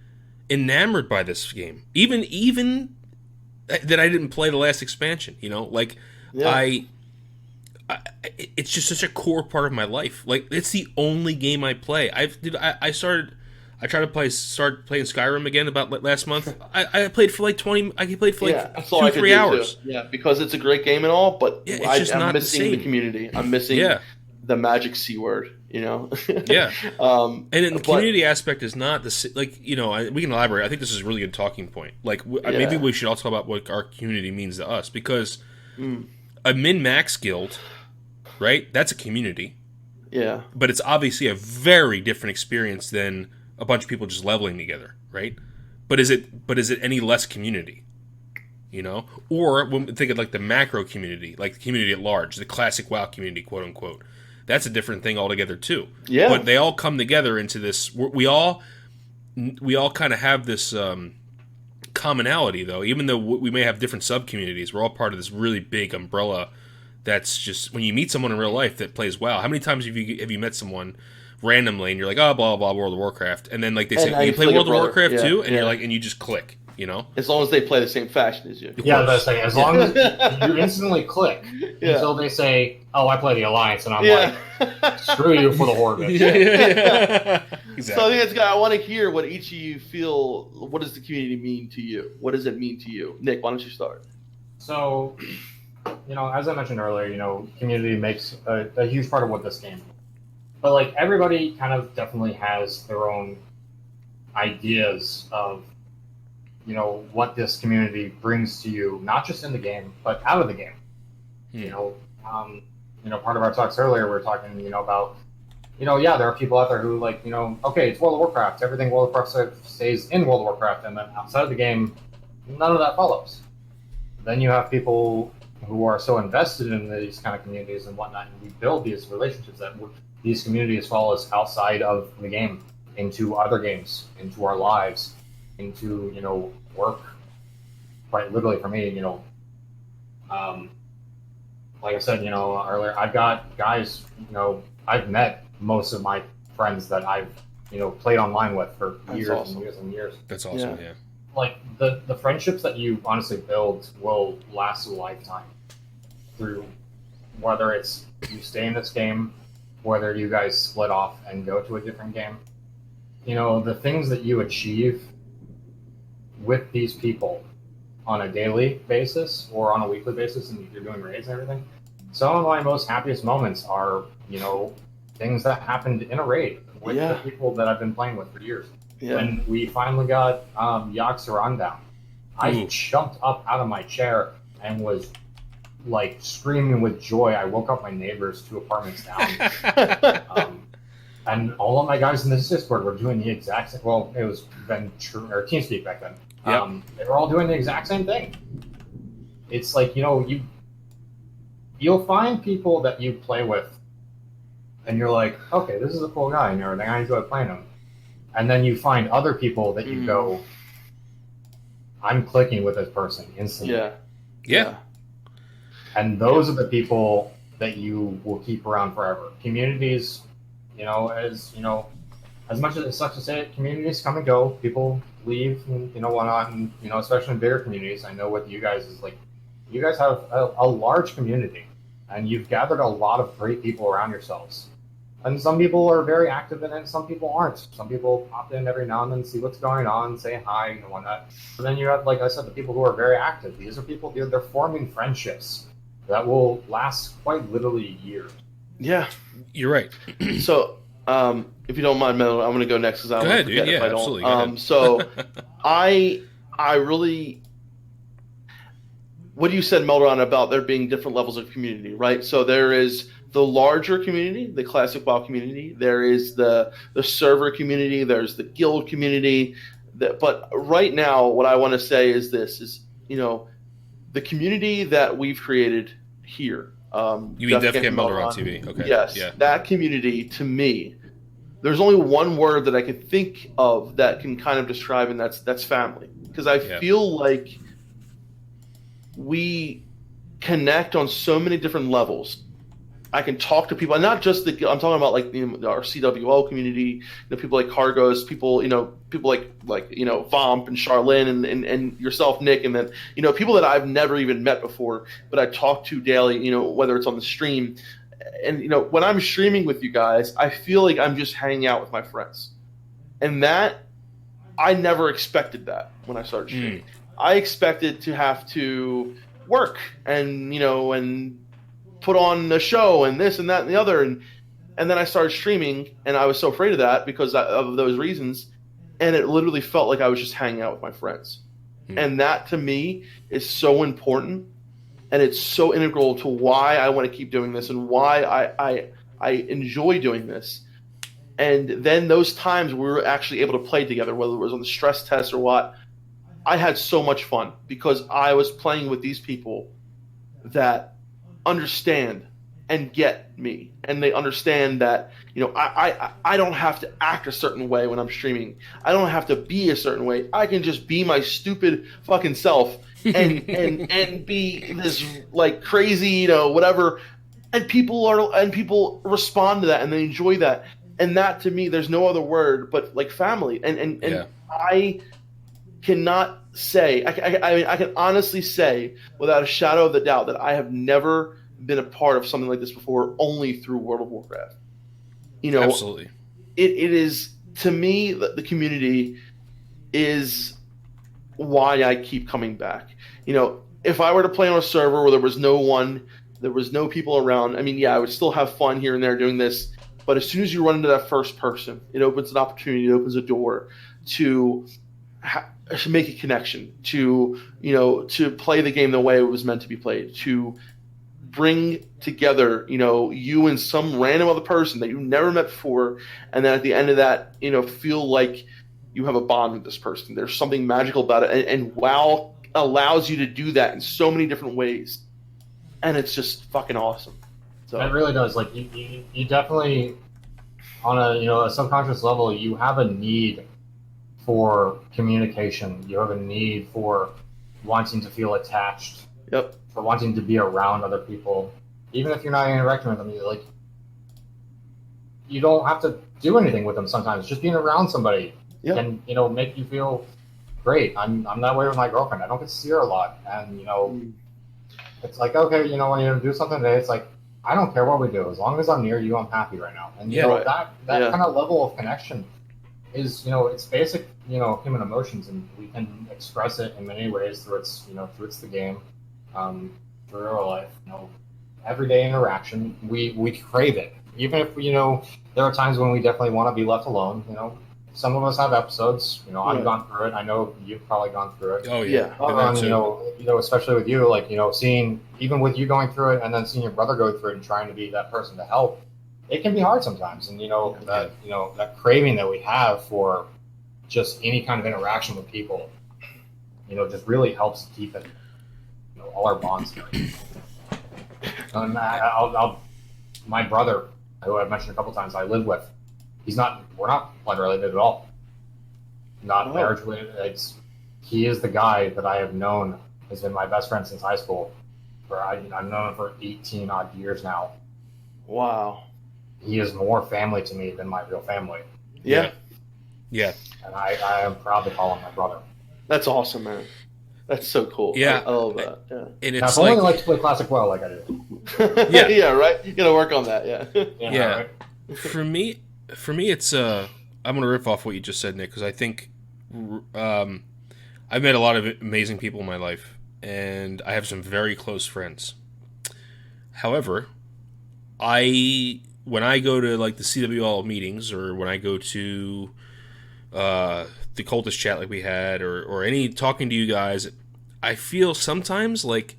enamored by this game. Even that I didn't play the last expansion, it's just such a core part of my life. Like, it's the only game I play. I tried to start playing Skyrim again about last month. I played for like 20. I played for like 2-3 hours. Too. Yeah, because it's a great game and all, but I'm missing the community. I'm missing the magic C word. Yeah. And then the community aspect is not the we can elaborate. I think this is a really good talking point. Like maybe we should all talk about what our community means to us, because a min-max guild, right? That's a community. Yeah. But it's obviously a very different experience than a bunch of people just leveling together, right? But is it any less community? Or when we think of like the macro community, like the community at large, the classic WoW community, quote unquote, that's a different thing altogether too. Yeah. But they all come together into this. We all kind of have this commonality, though. Even though we may have different sub communities, we're all part of this really big umbrella. That's just when you meet someone in real life that plays WoW. How many times have you met someone randomly and you're like, oh, blah blah, World of Warcraft, and then like they say, you play World of Warcraft too, and you're like, and you just click, as long as they play the same fashion as you. Yeah, that's like, as long as you instantly click until they say, oh, I play the Alliance, and I'm like, screw you for the Horde. Exactly. So I think I want to hear what each of you feel. What does the community mean to you? What does it mean to you? Nick, why don't you start? So, as I mentioned earlier, community makes a huge part of what this game is. But like, everybody kind of definitely has their own ideas of, what this community brings to you, not just in the game, but out of the game. Part of our talks earlier, we were talking, about, there are people out there who like, okay, it's World of Warcraft. Everything World of Warcraft stays in World of Warcraft, and then outside of the game, none of that follows. Then you have people who are so invested in these kind of communities and whatnot, and we build these relationships that these communities follow us outside of the game, into other games, into our lives, into, work. Quite literally for me, like I said, earlier, I've got guys, I've met most of my friends that I've, played online with for years and years and years. That's awesome, yeah. Like, the friendships that you honestly build will last a lifetime, through whether it's you stay in this game, whether you guys split off and go to a different game. The things that you achieve with these people on a daily basis or on a weekly basis, and you're doing raids and everything, some of my most happiest moments are, things that happened in a raid with the people that I've been playing with for years. Yeah. When we finally got Yaxaran down, I jumped up out of my chair and was like screaming with joy. I woke up my neighbors 2 apartments down. And all of my guys in this Discord were doing the exact same. Well, it was TeamSpeak back then. Yep. They were all doing the exact same thing. It's like, you'll find people that you play with, and you're like, okay, this is a cool guy and everything. I enjoy playing him. And then you find other people that you go, I'm clicking with this person instantly. Yeah. And those are the people that you will keep around forever. Communities, as much as it sucks to say it, communities come and go. People leave and whatnot, and especially in bigger communities. I know what you guys is like. You guys have a large community, and you've gathered a lot of great people around yourselves. And some people are very active in it, some people aren't. Some people pop in every now and then, see what's going on, say hi and whatnot. But then you have, like I said, the people who are very active. These are people, they're forming friendships that will last quite literally years. Yeah, you're right. So, if you don't mind, Mel, I'm going to go next because I don't forget if I don't. Absolutely. So, I really, what you said, Melderon, about there being different levels of community, right? So there is the larger community, the classic WoW community. There is the server community. There's the guild community. But right now, what I want to say is this: the community that we've created here. You mean Defcamp and Melderon TV? Okay. Yes, yeah. That community, to me, there's only one word that I can think of that can kind of describe, and that's family. Because I feel like we connect on so many different levels. I can talk to people, and not just I'm talking about like our CWL community, people like Cargos, people like Vomp and Charlene and yourself, Nick, and then people that I've never even met before, but I talk to daily, whether it's on the stream, and when I'm streaming with you guys, I feel like I'm just hanging out with my friends, and that I never expected that when I started streaming. I expected to have to work and and put on a show and this and that and the other, and then I started streaming, and I was so afraid of that because of those reasons, and it literally felt like I was just hanging out with my friends. And that to me is so important, and it's so integral to why I want to keep doing this and why I enjoy doing this. And then those times we were actually able to play together, whether it was on the stress test or what, I had so much fun because I was playing with these people that understand and get me, and they understand that I don't have to act a certain way when I'm streaming. I don't have to be a certain way. I can just be my stupid fucking self and be this like crazy whatever, and people respond to that and they enjoy that, and that to me there's no other word but like family, and I cannot say I can honestly say without a shadow of the doubt that I have never been a part of something like this before, only through World of Warcraft. Absolutely. It is, to me, the community is why I keep coming back. If I were to play on a server where there was no people around, I would still have fun here and there doing this, but as soon as you run into that first person, it opens an opportunity, it opens a door to make a connection, to play the game the way it was meant to be played, to bring together you and some random other person that you never met before, and then at the end of that feel like you have a bond with this person. There's something magical about it, and WoW allows you to do that in so many different ways, and it's just fucking awesome. So it really does. Like you definitely, on a subconscious level, you have a need for communication. You have a need for wanting to feel attached. Yep. For wanting to be around other people, even if you're not interacting with them. You don't have to do anything with them. Sometimes just being around somebody can make you feel great. I'm that way with my girlfriend. I don't get to see her a lot, and it's like, okay, when you do something today, it's like, I don't care what we do, as long as I'm near you, I'm happy right now. And that kind of level of connection is it's basic human emotions, and we can express it in many ways through its the game. For real life, everyday interaction, we crave it. Even if there are times when we definitely want to be left alone. Some of us have episodes. I've gone through it. I know you've probably gone through it. Oh yeah. Especially with you, seeing, even with you going through it, and then seeing your brother go through it and trying to be that person to help. It can be hard sometimes, and that craving that we have for just any kind of interaction with people, just really helps keep it. All our bonds going. And my brother, who I've mentioned a couple times, I live with. We're not blood related at all. Not marriage related. He is the guy that I have known, has been my best friend since high school, for I've known him for 18 odd years now. Wow. He is more family to me than my real family. Yeah. Yeah. And I am proud to call him my brother. That's awesome, man. That's so cool. Yeah. I love that. Yeah. And Now, it's if only like, I like to play classic WoW like I do. Yeah. Yeah, right? You gotta work on that, yeah. Yeah. Right? for me, it's I'm gonna riff off what you just said, Nick, because I think I've met a lot of amazing people in my life, and I have some very close friends. However, when I go to like the CWL meetings, or when I go to the cultist chat like we had, or any talking to you guys, I feel sometimes like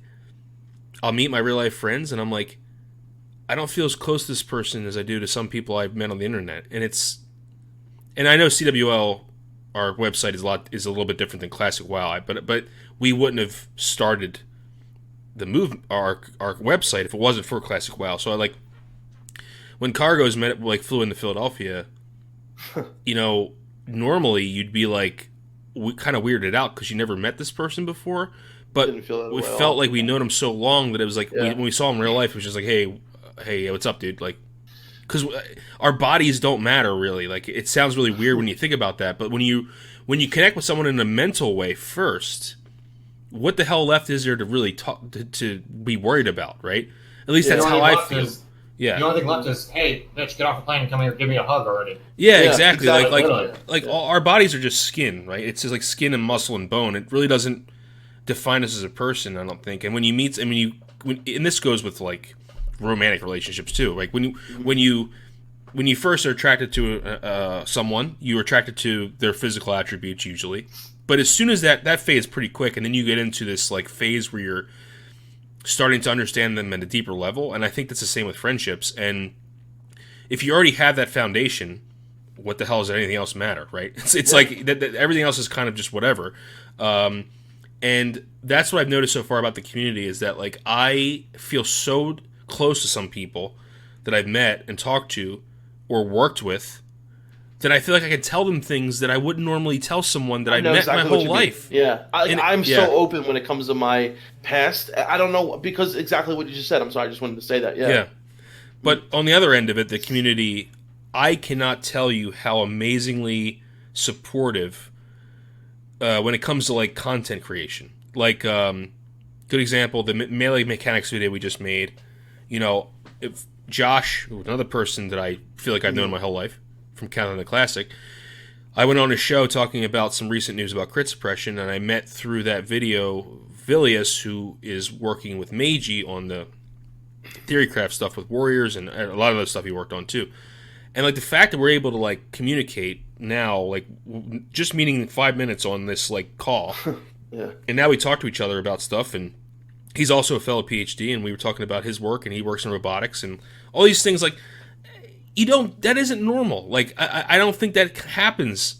I'll meet my real life friends and I'm like, I don't feel as close to this person as I do to some people I've met on the internet. And I know CWL, our website is a little bit different than Classic WoW, but we wouldn't have started the our website if it wasn't for Classic WoW. So when Cargo's flew into Philadelphia, normally you'd be like kind of weirded out because you never met this person before, but we felt like we'd known him so long that it was like when we saw him in real life, it was just like, hey, what's up, dude? Like, because our bodies don't matter really. Like, it sounds really weird when you think about that, but when you connect with someone in a mental way first, what the hell left is there to really talk to be worried about, right? At least that's how I feel. Yeah. The only thing left is, hey, bitch, get off the plane and come here, give me a hug already. Yeah, exactly. Like all our bodies are just skin, right? It's just like skin and muscle and bone. It really doesn't define us as a person, I don't think. And when you meet, and this goes with like romantic relationships too. Like when you first are attracted to someone, you're attracted to their physical attributes usually. But as soon as that fades pretty quick, and then you get into this like phase where you're starting to understand them at a deeper level, and I think that's the same with friendships. And if you already have that foundation, what the hell does anything else matter, right? It's like that everything else is kind of just whatever. And that's what I've noticed so far about the community is that like I feel so close to some people that I've met and talked to or worked with that I feel like I can tell them things that I wouldn't normally tell someone that I've met my whole life. Yeah. I'm so open when it comes to my past. I don't know, because exactly what you just said. I'm sorry, I just wanted to say that. Yeah. But on the other end of it, the community, I cannot tell you how amazingly supportive when it comes to like content creation. Like, good example, the melee mechanics video we just made. If Josh, another person that I feel like I've known my whole life, from Countdown to Classic, I went on a show talking about some recent news about crit suppression, and I met through that video Vilius, who is working with Meiji on the Theorycraft stuff with Warriors, and a lot of other stuff he worked on too. And like the fact that we're able to like communicate now, like just meeting 5 minutes on this like call, and now we talk to each other about stuff, and he's also a fellow PhD, and we were talking about his work, and he works in robotics and all these things. Like, that isn't normal. Like, I don't think that happens.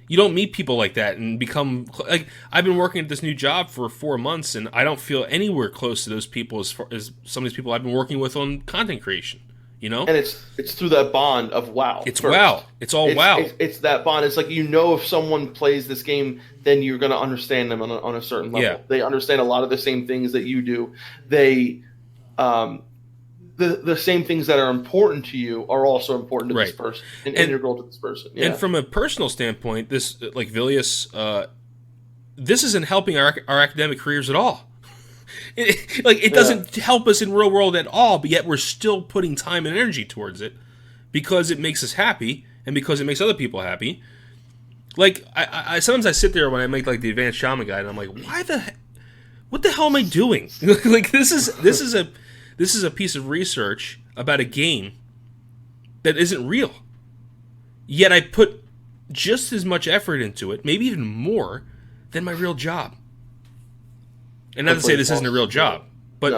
You don't meet people like that and become, like, I've been working at this new job for 4 months, and I don't feel anywhere close to those people as far as some of these people I've been working with on content creation, And it's through that bond of WoW. It's first. WoW. It's all WoW. It's that bond. It's like, if someone plays this game, then you're going to understand them on a certain level. Yeah. They understand a lot of the same things that you do. They, the same things that are important to you are also important to this person and integral to this person. Yeah. And from a personal standpoint, this, like Vilius, this isn't helping our academic careers at all. It doesn't help us in real world at all, but yet we're still putting time and energy towards it because it makes us happy and because it makes other people happy. Like, I sometimes I sit there when I make like the advanced shaman guide, and I'm like, what the hell am I doing? Like, this is a piece of research about a game that isn't real. Yet I put just as much effort into it, maybe even more, than my real job. And not to say this isn't a real job, but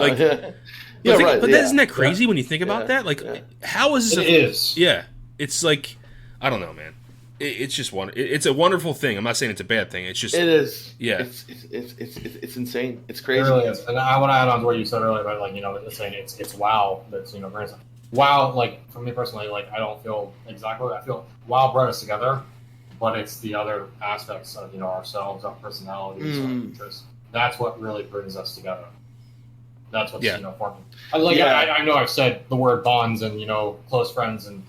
isn't that crazy when you think about that? Like, how is this? It is. Yeah, it's like, I don't know, man. It's just it's a wonderful thing. I'm not saying it's a bad thing. It's just it is. Yeah, it's insane. It's crazy. It really is. And I want to add on to what you said earlier about saying it's WoW that's WoW. Like, for me personally, like, I don't feel exactly. I feel WoW brought us together, but it's the other aspects of ourselves, our personalities, our interests. That's what really brings us together. That's what's Yeah. for me. I know I've said the word bonds and close friends and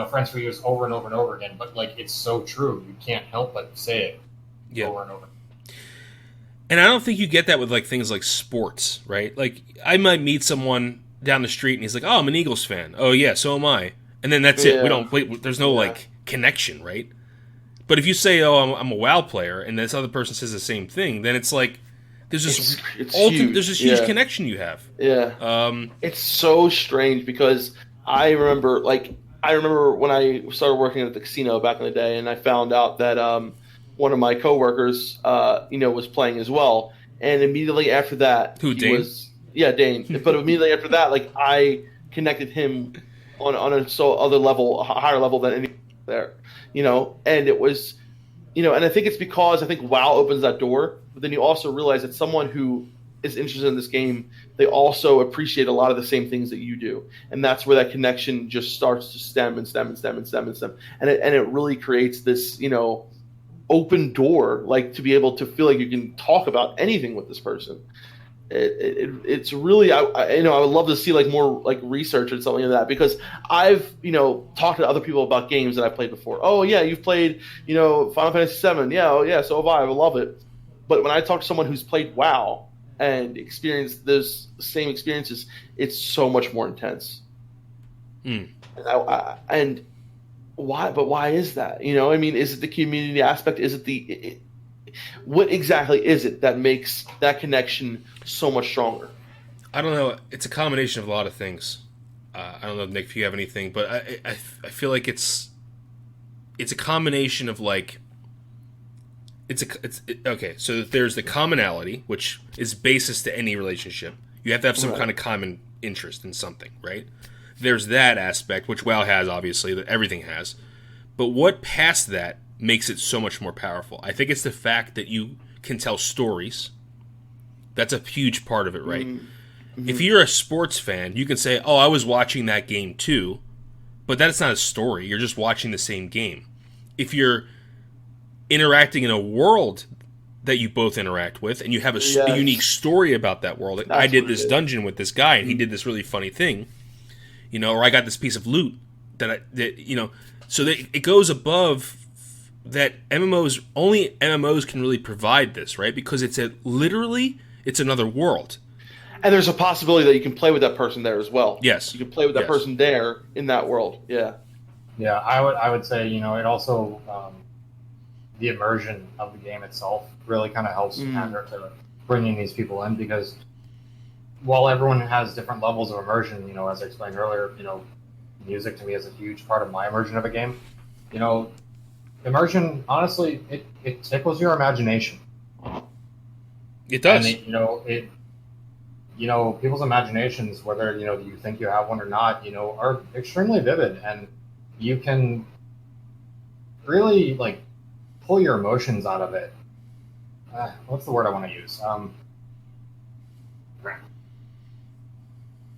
friends for years over and over and over again, but like it's so true. You can't help but say it over and over. And I don't think you get that with like things like sports, right? Like I might meet someone down the street and he's like, "Oh, I'm an Eagles fan." "Oh yeah, so am I." And then that's it. We don't wait. There's no like connection, right? But if you say, "Oh, I'm a WoW player," and this other person says the same thing, then it's like there's this there's this huge connection you have. Yeah. It's so strange because I remember when I started working at the casino back in the day, and I found out that one of my coworkers, was playing as well, and immediately after that, Dane? Dane. But immediately after that, like I connected him on a a higher level than any there, and it was, and I think it's because I think WoW opens that door, but then you also realize that someone who is interested in this game, they also appreciate a lot of the same things that you do, and that's where that connection just starts to stem, and it really creates this, open door, like to be able to feel like you can talk about anything with this person. It's really I would love to see like more like research or something like that, because I've talked to other people about games that I've played before. Oh yeah, you've played Final Fantasy VII. Yeah, oh yeah, so have I love it. But when I talk to someone who's played WoW and experienced those same experiences, it's so much more intense. And why? But why is that? I mean, is it the community aspect? Is it what exactly is it that makes that connection so much stronger? I don't know. It's a combination of a lot of things. I don't know, Nick, if you have anything, but I feel like it's a combination of like okay. So there's the commonality, which is basis to any relationship. You have to have some kind of common interest in something, right? There's that aspect, which WoW has, obviously, that everything has. But what past that makes it so much more powerful? I think it's the fact that you can tell stories. That's a huge part of it, right? Mm-hmm. If you're a sports fan, you can say, "Oh, I was watching that game too," but that's not a story. You're just watching the same game. If you're interacting in a world that you both interact with, and you have a unique story about that world, like, I did this dungeon with this guy, and he did this really funny thing, or I got this piece of loot so that it goes above that. Only MMOs can really provide this, right? Because it's another world. And there's a possibility that you can play with that person there as well. Yes. You can play with that person there in that world. Yeah. Yeah, I would say, it also, the immersion of the game itself really kind of helps pander to bringing these people in, because while everyone has different levels of immersion, as I explained earlier, music to me is a huge part of my immersion of a game. Immersion, honestly, it tickles your imagination. It does. And people's imaginations, whether you think you have one or not, are extremely vivid, and you can really like pull your emotions out of it. What's the word I want to use?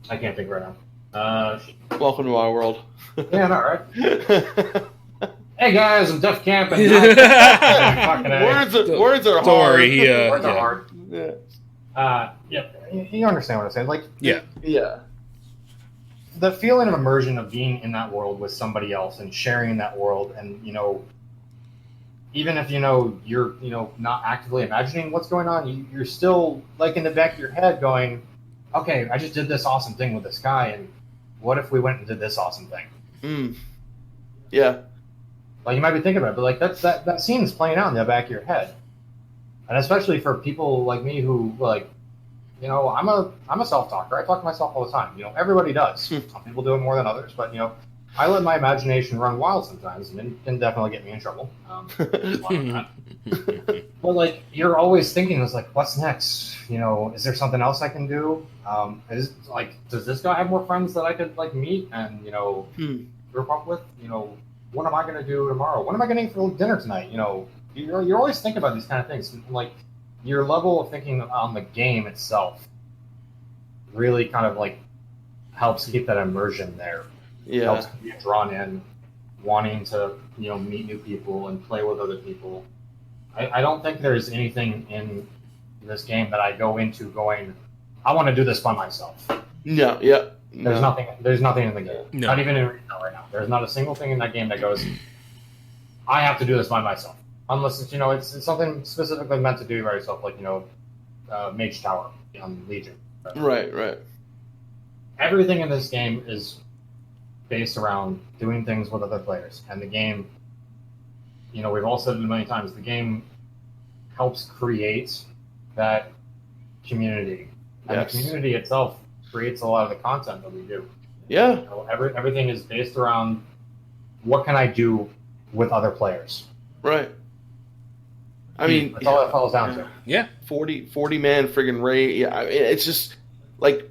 I can't think right now. Welcome to our world. Yeah, not right. Hey guys, I'm Defcamp and Words are hard. Don't worry, words are hard. Yeah. You understand what I'm saying? Like, yeah. The feeling of immersion of being in that world with somebody else and sharing in that world, and even if you're not actively imagining what's going on, you're still like in the back of your head going, okay, I just did this awesome thing with this guy, and what if we went and did this awesome thing? Yeah. Like, you might be thinking about it, but like that scene is playing out in the back of your head, and especially for people like me who like, I'm a self-talker. I talk to myself all the time. Everybody does. Some people do it more than others, but I let my imagination run wild sometimes, and it can definitely get me in trouble. But like, you're always thinking, it's like, what's next? Is there something else I can do? Does this guy have more friends that I could like meet and group up with? What am I going to do tomorrow? What am I getting for dinner tonight? You're always thinking about these kind of things. Like, your level of thinking on the game itself really kind of like helps keep that immersion there. Yeah. It helps you get drawn in, wanting to meet new people and play with other people. I don't think there's anything in this game that I go into going, I want to do this by myself. No, yeah. There's nothing. There's nothing in the game. No. Not even in retail right now. There's not a single thing in that game that goes, I have to do this by myself. Unless it's, it's something specifically meant to do by yourself, like, Mage Tower on Legion. Right. Everything in this game is based around doing things with other players. And the game, we've all said it a million times, the game helps create that community. And Yes. the community itself creates a lot of the content that we do. Yeah. Everything is based around what can I do with other players. Right. I mean, That's all it falls down to. Yeah. 40 man friggin' raid. Yeah, it's just like,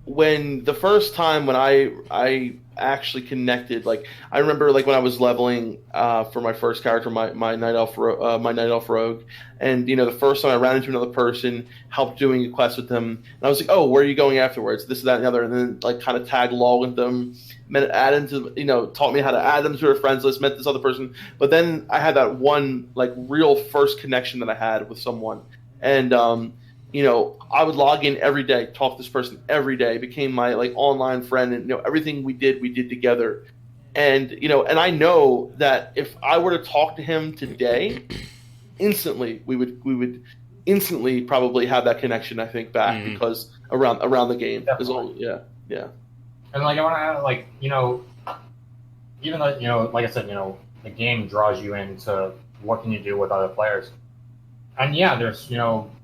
when the first time when I actually connected, like I remember like when I was leveling for my first character, my night elf rogue, and the first time I ran into another person, helped doing a quest with them, and I was like, oh, where are you going afterwards? This, that, and the other, and then like kind of tag along with them. Met Addons, taught me how to add them to a friends list. Met this other person, but then I had that one like real first connection that I had with someone, and I would log in every day, talk to this person every day, became my like online friend, and everything we did together, and and I know that if I were to talk to him today, instantly we would instantly probably have that connection. I think back because around the game, yeah. And like I want to add, like even though like I said, the game draws you into what can you do with other players, and yeah, there's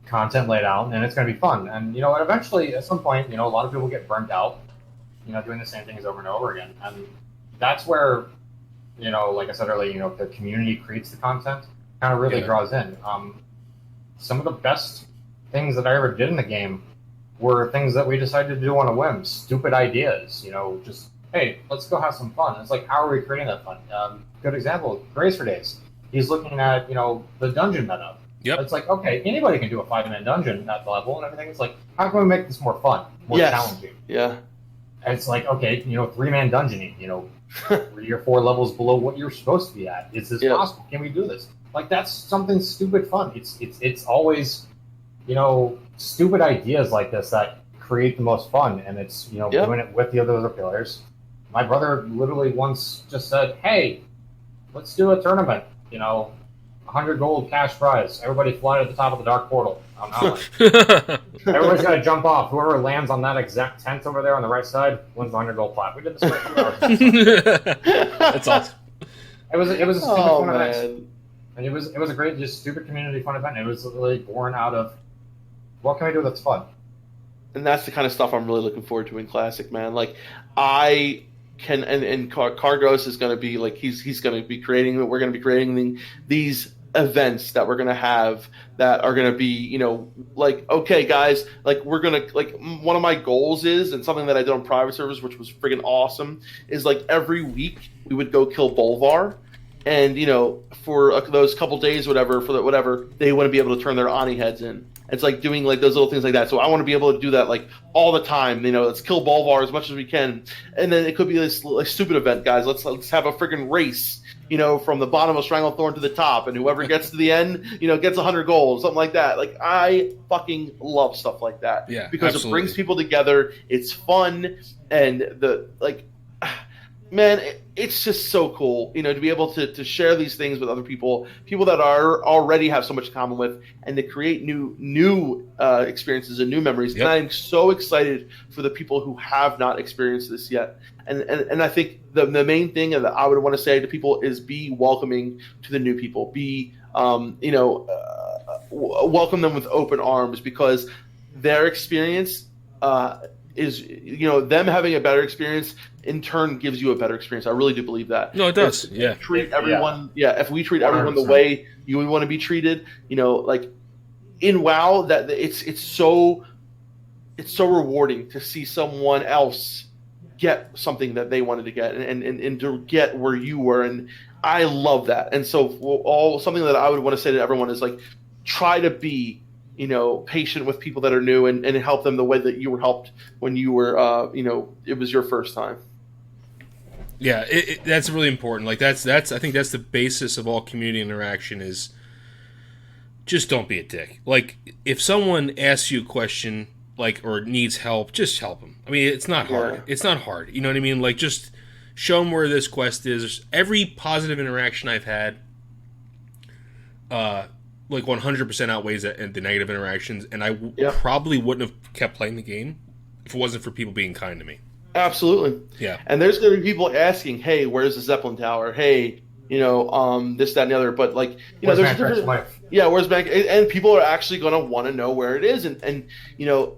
content laid out, and it's going to be fun. And and eventually, at some point, a lot of people get burnt out, doing the same things over and over again. And that's where, like I said earlier, the community creates the content, kind of really draws in. Some of the best things that I ever did in the game were things that we decided to do on a whim, stupid ideas. Just hey, let's go have some fun. It's like, how are we creating that fun? Good example, Grace for Days. He's looking at the dungeon meta. Yep. It's like, okay, anybody can do a 5-man dungeon at the level and everything. It's like, how can we make this more fun, more challenging? Yeah. And it's like, okay, 3-man dungeoning, 3 or 4 levels below what you're supposed to be at. Is this possible? Can we do this? Like, that's something stupid fun. It's always, stupid ideas like this that create the most fun, and it's doing it with the other players. My brother literally once just said, "Hey, let's do a tournament. 100 gold cash prize. Everybody fly to the top of the dark portal." Everybody's got to jump off. Whoever lands on that exact tent over there on the right side wins the 100 gold plat. We did this for 2 hours. That's awesome. It was a stupid fun event, and it was a great, just stupid community fun event. It was really born out of what can we do that's fun. And that's the kind of stuff I'm really looking forward to in Classic, man. Like I can, and Cargos is going to be like he's going to be creating. We're going to be creating these events that we're going to have that are going to be, like, okay, guys, like we're going to, like, one of my goals is, and something that I did on private servers, which was friggin' awesome, is like every week we would go kill Bolvar, and for those couple days, whatever, they want to be able to turn their Ani heads in. It's like doing like those little things like that. So I want to be able to do that like all the time. Let's kill Bolvar as much as we can, and then it could be this like, stupid event, guys. Let's have a friggin' race. From the bottom of Stranglethorn to the top, and whoever gets to the end, gets 100 gold, something like that. Like, I fucking love stuff like that. Yeah, because absolutely. It brings people together. It's fun, and man, it's just so cool, to be able to share these things with other people that are already have so much in common with, and to create new experiences and new memories. Yep. And I'm so excited for the people who have not experienced this yet. And I think the main thing that I would want to say to people is be welcoming to the new people. Be welcome them with open arms, because their experience is them having a better experience in turn gives you a better experience. I really do believe that. No, it does. Treat everyone. Yeah, if we treat everyone the way you would want to be treated, like in WoW, that it's so rewarding to see someone else get something that they wanted to get, and to get where you were, and I love that. And so something that I would want to say to everyone is like, try to be patient with people that are new, and help them the way that you were helped when you were it was your first time. Yeah, that's really important. Like that's I think that's the basis of all community interaction, is just don't be a dick. Like, if someone asks you a question, like, or needs help, just help them. I mean, it's not hard. Yeah. It's not hard. You know what I mean? Like, just show them where this quest is. Every positive interaction I've had, like 100% outweighs the negative interactions, and I probably wouldn't have kept playing the game if it wasn't for people being kind to me. Absolutely. Yeah. And there's going to be people asking, hey, where's the Zeppelin Tower? Hey, you know, this, that, and the other. But, like, you know, there's different... where's Bank? And people are actually going to want to know where it is. And you know,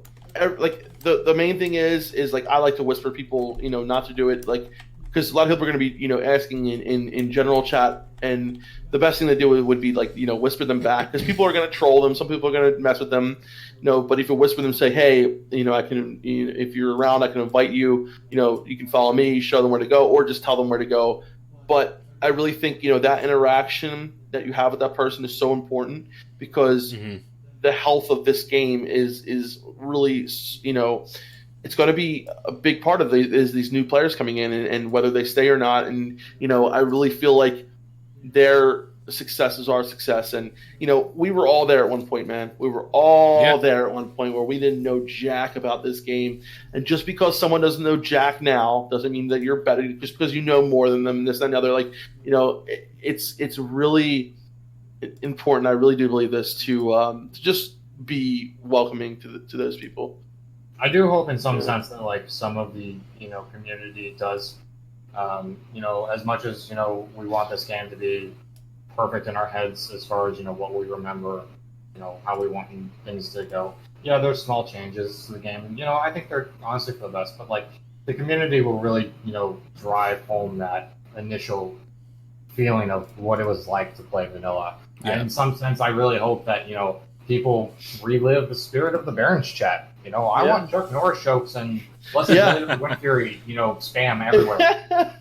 like, the main thing is, like, I like to whisper people, you know, not to do it, like, because a lot of people are going to be, you know, asking in general chat, and the best thing to do would be, like, you know, whisper them back, because people are going to troll them. Some people are going to mess with them, you know. But if you whisper them, say, hey, you know, I can, you know, if you're around, I can invite you. You know, you can follow me, show them where to go, or just tell them where to go. But I really think, you know, that interaction that you have with that person is so important, because the health of this game is really, you know, it's going to be a big part of these new players coming in, and whether they stay or not. And, you know, I really feel like their success is our success. And, you know, we were all there at one point, man. We were all there at one point where we didn't know jack about this game. And just because someone doesn't know jack now doesn't mean that you're better, just because you know more than them, this and the other. Like, you know, it's really important. I really do believe this, to just be welcoming to those people. I do hope in some sense that, like, some of the, you know, community does, you know, as much as, you know, we want this game to be perfect in our heads as far as, you know, what we remember, you know, how we want things to go. Yeah, there's small changes to the game, and, you know, I think they're honestly for the best, but, like, the community will really, you know, drive home that initial feeling of what it was like to play vanilla. Yeah. And in some sense, I really hope that, you know, people relive the spirit of the Barons chat. You know, I want Chuck Norris jokes and Blessed Blade of the Wind Fury, you know, spam everywhere.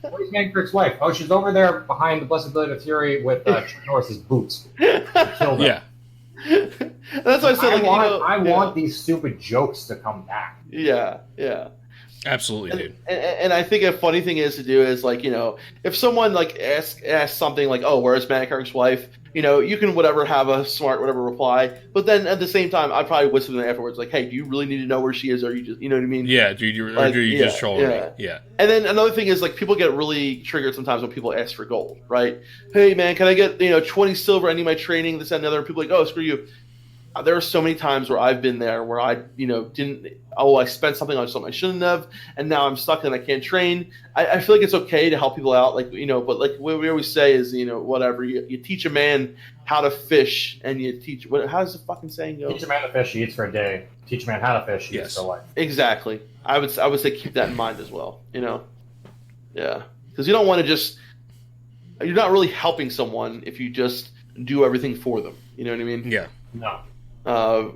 Where's Mancrick's wife? Oh, she's over there behind the Blessed Blade of Fury with Chuck Norris's boots. Killed her. That's what I said. I want these stupid jokes to come back. Yeah. Absolutely, dude. And I think a funny thing is to do is, like, you know, if someone, like, asks something like, oh, where's Mancrick's wife? You know, you can have a smart whatever reply, but then at the same time, I'd probably whisper them afterwards, like, hey, do you really need to know where she is, or you just, you know what I mean? Yeah, dude, or do you just trolling me? Yeah. And then another thing is, like, people get really triggered sometimes when people ask for gold, right? Hey, man, can I get, you know, 20 silver? I need my training, this, that, and the other. And people are like, oh, screw you. There are so many times where I've been there where I, you know, I spent something on something I shouldn't have, and now I'm stuck and I can't train. I feel like it's okay to help people out, like, you know, but like what we always say is, you know, whatever, you teach a man how to fish, and you teach, how does the fucking saying go? Teach a man to fish, he eats for a day. Teach a man how to fish, he eats for life. Exactly. I would say keep that in mind as well, you know? Yeah. Because you don't want to you're not really helping someone if you just do everything for them. You know what I mean? Yeah. No.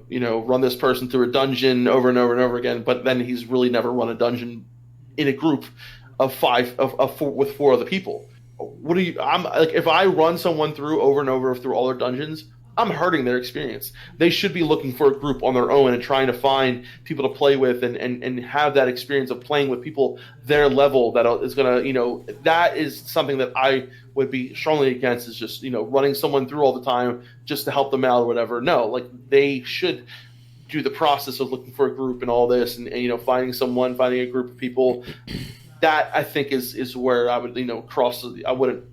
You know, run this person through a dungeon over and over and over again, but then he's really never run a dungeon in a group of four, with 4 other people. I'm like, if I run someone through over and over through all their dungeons, I'm hurting their experience. They should be looking for a group on their own and trying to find people to play with and have that experience of playing with people their level that is going to, you know, that is something that I would be strongly against, is just, you know, running someone through all the time just to help them out or whatever. No, like, they should do the process of looking for a group and all this and you know, finding a group of people. That, I think, is where I would, you know, I wouldn't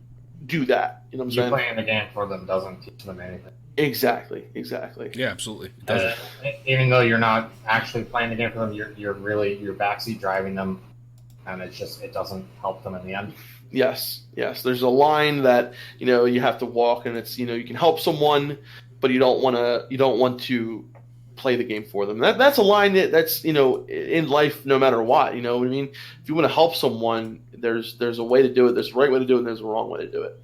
do that. You know what I'm saying? Playing the game for them doesn't teach them anything. Exactly. Yeah, absolutely. It doesn't. Even though you're not actually playing the game for them, you're backseat driving them, and it doesn't help them in the end. Yes. There's a line that, you know, you have to walk, and it's, you know, you can help someone, but you don't want to play the game for them. That's a line that's, you know, in life, no matter what. You know what I mean? If you want to help someone, there's a way to do it. There's a right way to do it, and there's a wrong way to do it.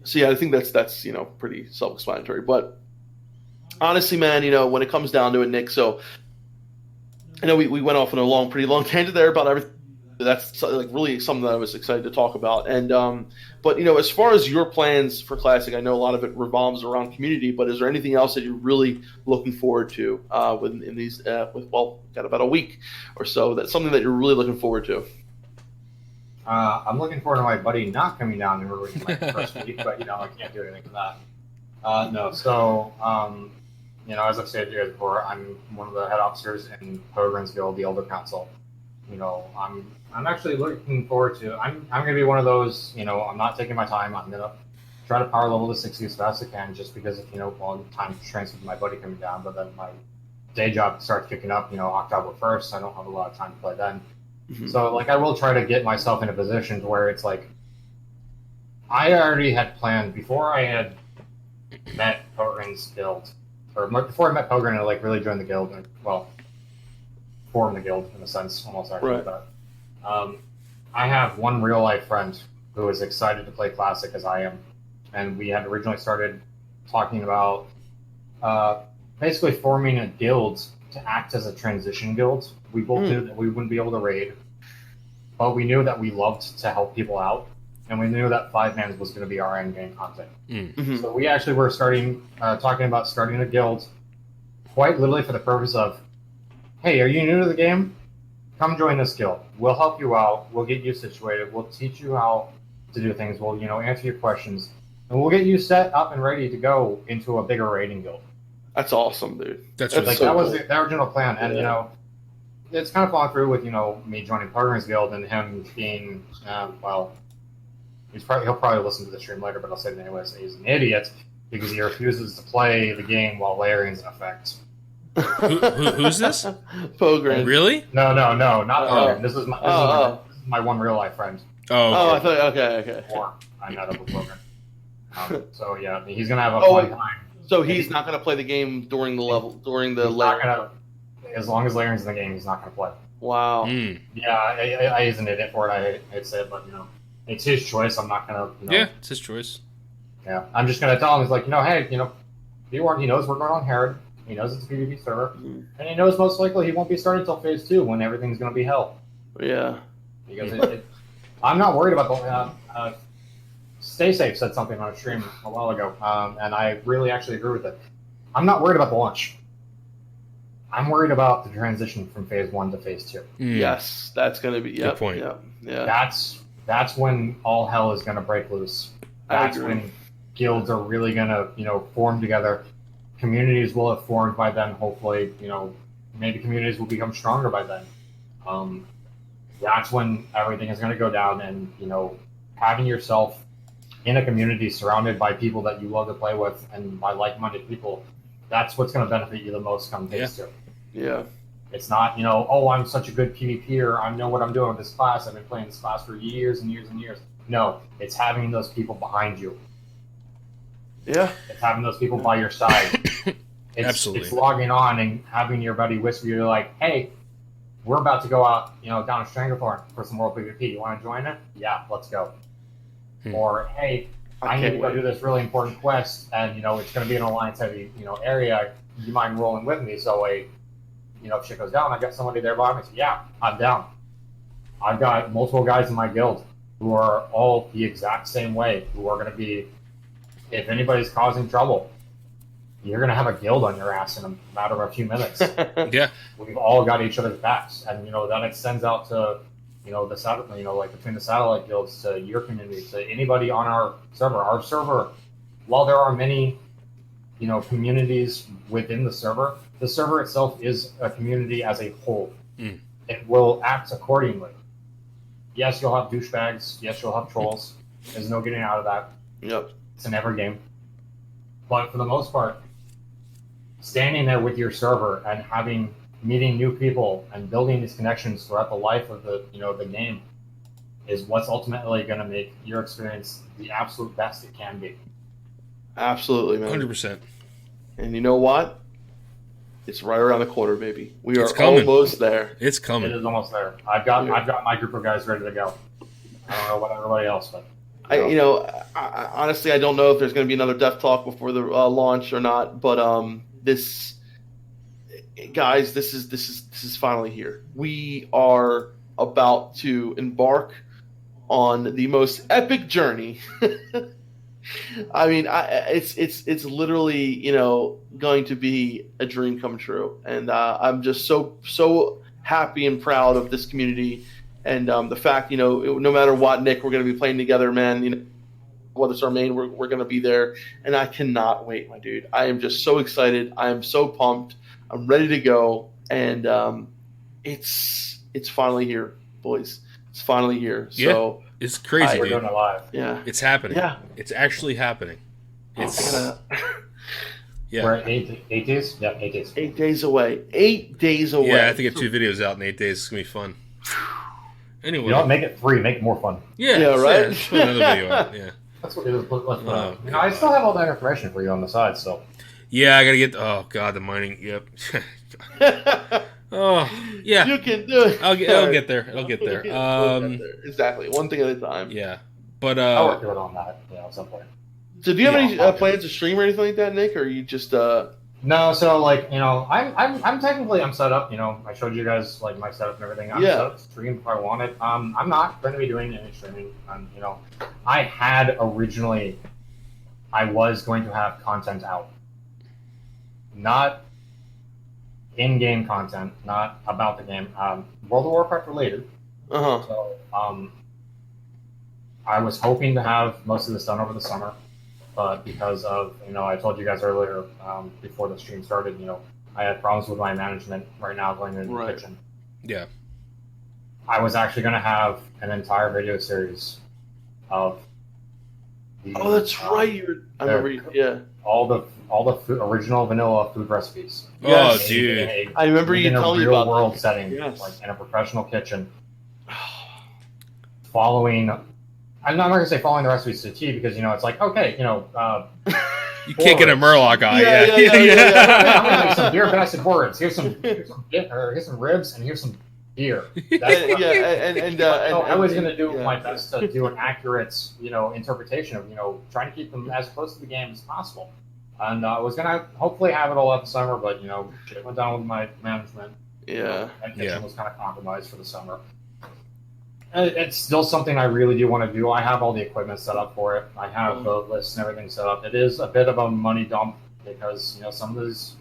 So yeah, I think that's you know, pretty self-explanatory. But honestly, man, you know, when it comes down to it, Nick, so I know we went off on a pretty long tangent there about everything. That's like really something that I was excited to talk about. And but you know, as far as your plans for Classic, I know a lot of it revolves around community. But is there anything else that you're really looking forward to within these? Got about a week or so. That's something that you're really looking forward to. I'm looking forward to my buddy not coming down and ruining my first week, but you know, I can't do anything for that. No. So, as I've said to you guys before, I'm one of the head officers in Pogren's Guild, the Elder Council. I'm actually looking forward to. I'm going to be one of those. I'm not taking my time. I'm going to try to power level to 60 as fast as I can, just because of time constraints with my buddy coming down. But then my day job starts kicking up. October 1st. I don't have a lot of time to play then. Mm-hmm. So I will try to get myself in a position to where it's like I already had planned before I had met Pogren's guild, or before I met Pogren and really joined the guild, and formed the guild in a sense, almost actually. Right. But I have one real life friend who is excited to play Classic as I am, and we had originally started talking about basically forming a guild to act as a transition guild. We both knew that we wouldn't be able to raid, but we knew that we loved to help people out, and we knew that 5-man was going to be our end game content. Mm-hmm. So we actually were talking about starting a guild, quite literally for the purpose of, hey, are you new to the game? Come join this guild. We'll help you out. We'll get you situated. We'll teach you how to do things. We'll answer your questions, and we'll get you set up and ready to go into a bigger raiding guild. That's awesome, dude. That was the original plan, and it's kind of fallen through with me joining Pogren's guild and him being he'll probably listen to the stream later, but I'll say it anyways. He's an idiot because he refuses to play the game while layering is in effect. Who's this? Pogren. Really? No, not Pogren. This is my one real life friend. I thought okay. Before I met up with Pogren. So yeah, he's gonna have a fun time. So he's not gonna play the game during the layer. As long as layering is in the game, he's not gonna play. Wow. Yeah, I is an idiot for it. I'd say, but it's his choice. I'm not gonna. Yeah, it's his choice. Yeah, I'm just gonna tell him. He's like, hey, be warned. He knows we're going on Herod. He knows it's a PvP server, and he knows most likely he won't be starting until phase 2 when everything's gonna be hell. Yeah. Because I'm not worried about the. Stay Safe said something on a stream a while ago, and I really actually agree with it. I'm not worried about the launch. I'm worried about the transition from phase 1 to phase 2. Yes, that's going to be good point. Yeah. That's when all hell is going to break loose. That's when guilds are really going to form together. Communities will have formed by then. Hopefully, maybe communities will become stronger by then. That's when everything is going to go down, and having yourself in a community surrounded by people that you love to play with and by like-minded people, that's what's going to benefit you the most come phase 2. Yeah. It's not, I'm such a good PvPer. I know what I'm doing with this class. I've been playing this class for years and years and years. No, it's having those people behind you. Yeah. It's having those people by your side. Absolutely. It's logging on and having your buddy whisper you like, hey, we're about to go out, down a Stranglethorn for some World PvP. You want to join it? Yeah, let's go. Or, hey, I need to go do this really important quest, and, it's going to be an alliance-heavy, area. You mind rolling with me? So, if shit goes down, I've got somebody there by me. So, yeah, I'm down. I've got multiple guys in my guild who are all the exact same way, who are going to be, if anybody's causing trouble, you're going to have a guild on your ass in a matter of a few minutes. Yeah. We've all got each other's backs, and, that extends out to... the satellite, between the satellite guilds to your community, to anybody on our server. Our server, while there are many, communities within the server itself is a community as a whole. It will act accordingly. Yes, you'll have douchebags. Yes, you'll have trolls. There's no getting out of that. Yep. It's in every game. But for the most part, standing there with your server and meeting new people and building these connections throughout the life of the the game is what's ultimately going to make your experience the absolute best it can be. Absolutely, man. 100%. And you know what? It's right around the corner, baby. We are almost there. It's coming. It is almost there. I've got my group of guys ready to go. I don't know about everybody else, but I honestly I don't know if there's going to be another DefTalk before the launch or not, but this. Guys, this is finally here. We are about to embark on the most epic journey. I mean, it's literally going to be a dream come true, and I'm just so happy and proud of this community, and the fact no matter what, Nick, we're going to be playing together, man. Weatherstar, Maine. We're going to be there, and I cannot wait, my dude. I am just so excited. I am so pumped. I'm ready to go, and it's finally here, boys. It's finally here. So it's crazy, we're dude. doing it live. Yeah, It's happening. Yeah, It's actually happening. It's We're at 8 days. Yeah, 8 days. 8 days away. 8 days away. Yeah, I have to get 2 videos out in 8 days. It's gonna be fun. Anyway, You don't make it 3. Make it more fun. yeah, right? let's put another video out. Yeah. That's what it was. Oh, I still have all that information for you on the side, so. Yeah, I gotta get. Oh god, the mining. Yep. Oh yeah. You can do it. I'll get there. I'll get there. We'll get there. Exactly. One thing at a time. Yeah, but I'll work good on that, at some point. So do you have any Yeah, plans to stream or anything like that, Nick? Or are you just No, so like I'm technically set up. I showed you guys like my setup and everything. I'm set up to stream if I wanted. I'm not going to be doing any streaming. I had originally, I was going to have content out, not in-game content, not about the game. World of Warcraft related. So I was hoping to have most of this done over the summer. But because of, I told you guys earlier, before the stream started, I had problems with my management right now going into the kitchen. yeah. I was actually going to have an entire video series of the, Oh, that's right. I remember. Yeah. all the food, original vanilla food recipes. Oh, Yes. dude. I remember you telling me in a about real world that. setting, Yes. like in a professional kitchen, following. I'm not going to say following the recipes to the T because it's like okay, You can't get a Murloc eye. Yeah, Yeah. I'm gonna make some beer basic words. Here's some ribs and here's some beer. That's so I was gonna do my best to do an accurate, interpretation of, trying to keep them as close to the game as possible. And I was gonna hopefully have it all out the summer, but shit went down with my management. Yeah. That kitchen was kind of compromised for the summer. It's still something I really do want to do. I have all the equipment set up for it. I have the lists and everything set up. It is a bit of a money dump because some of these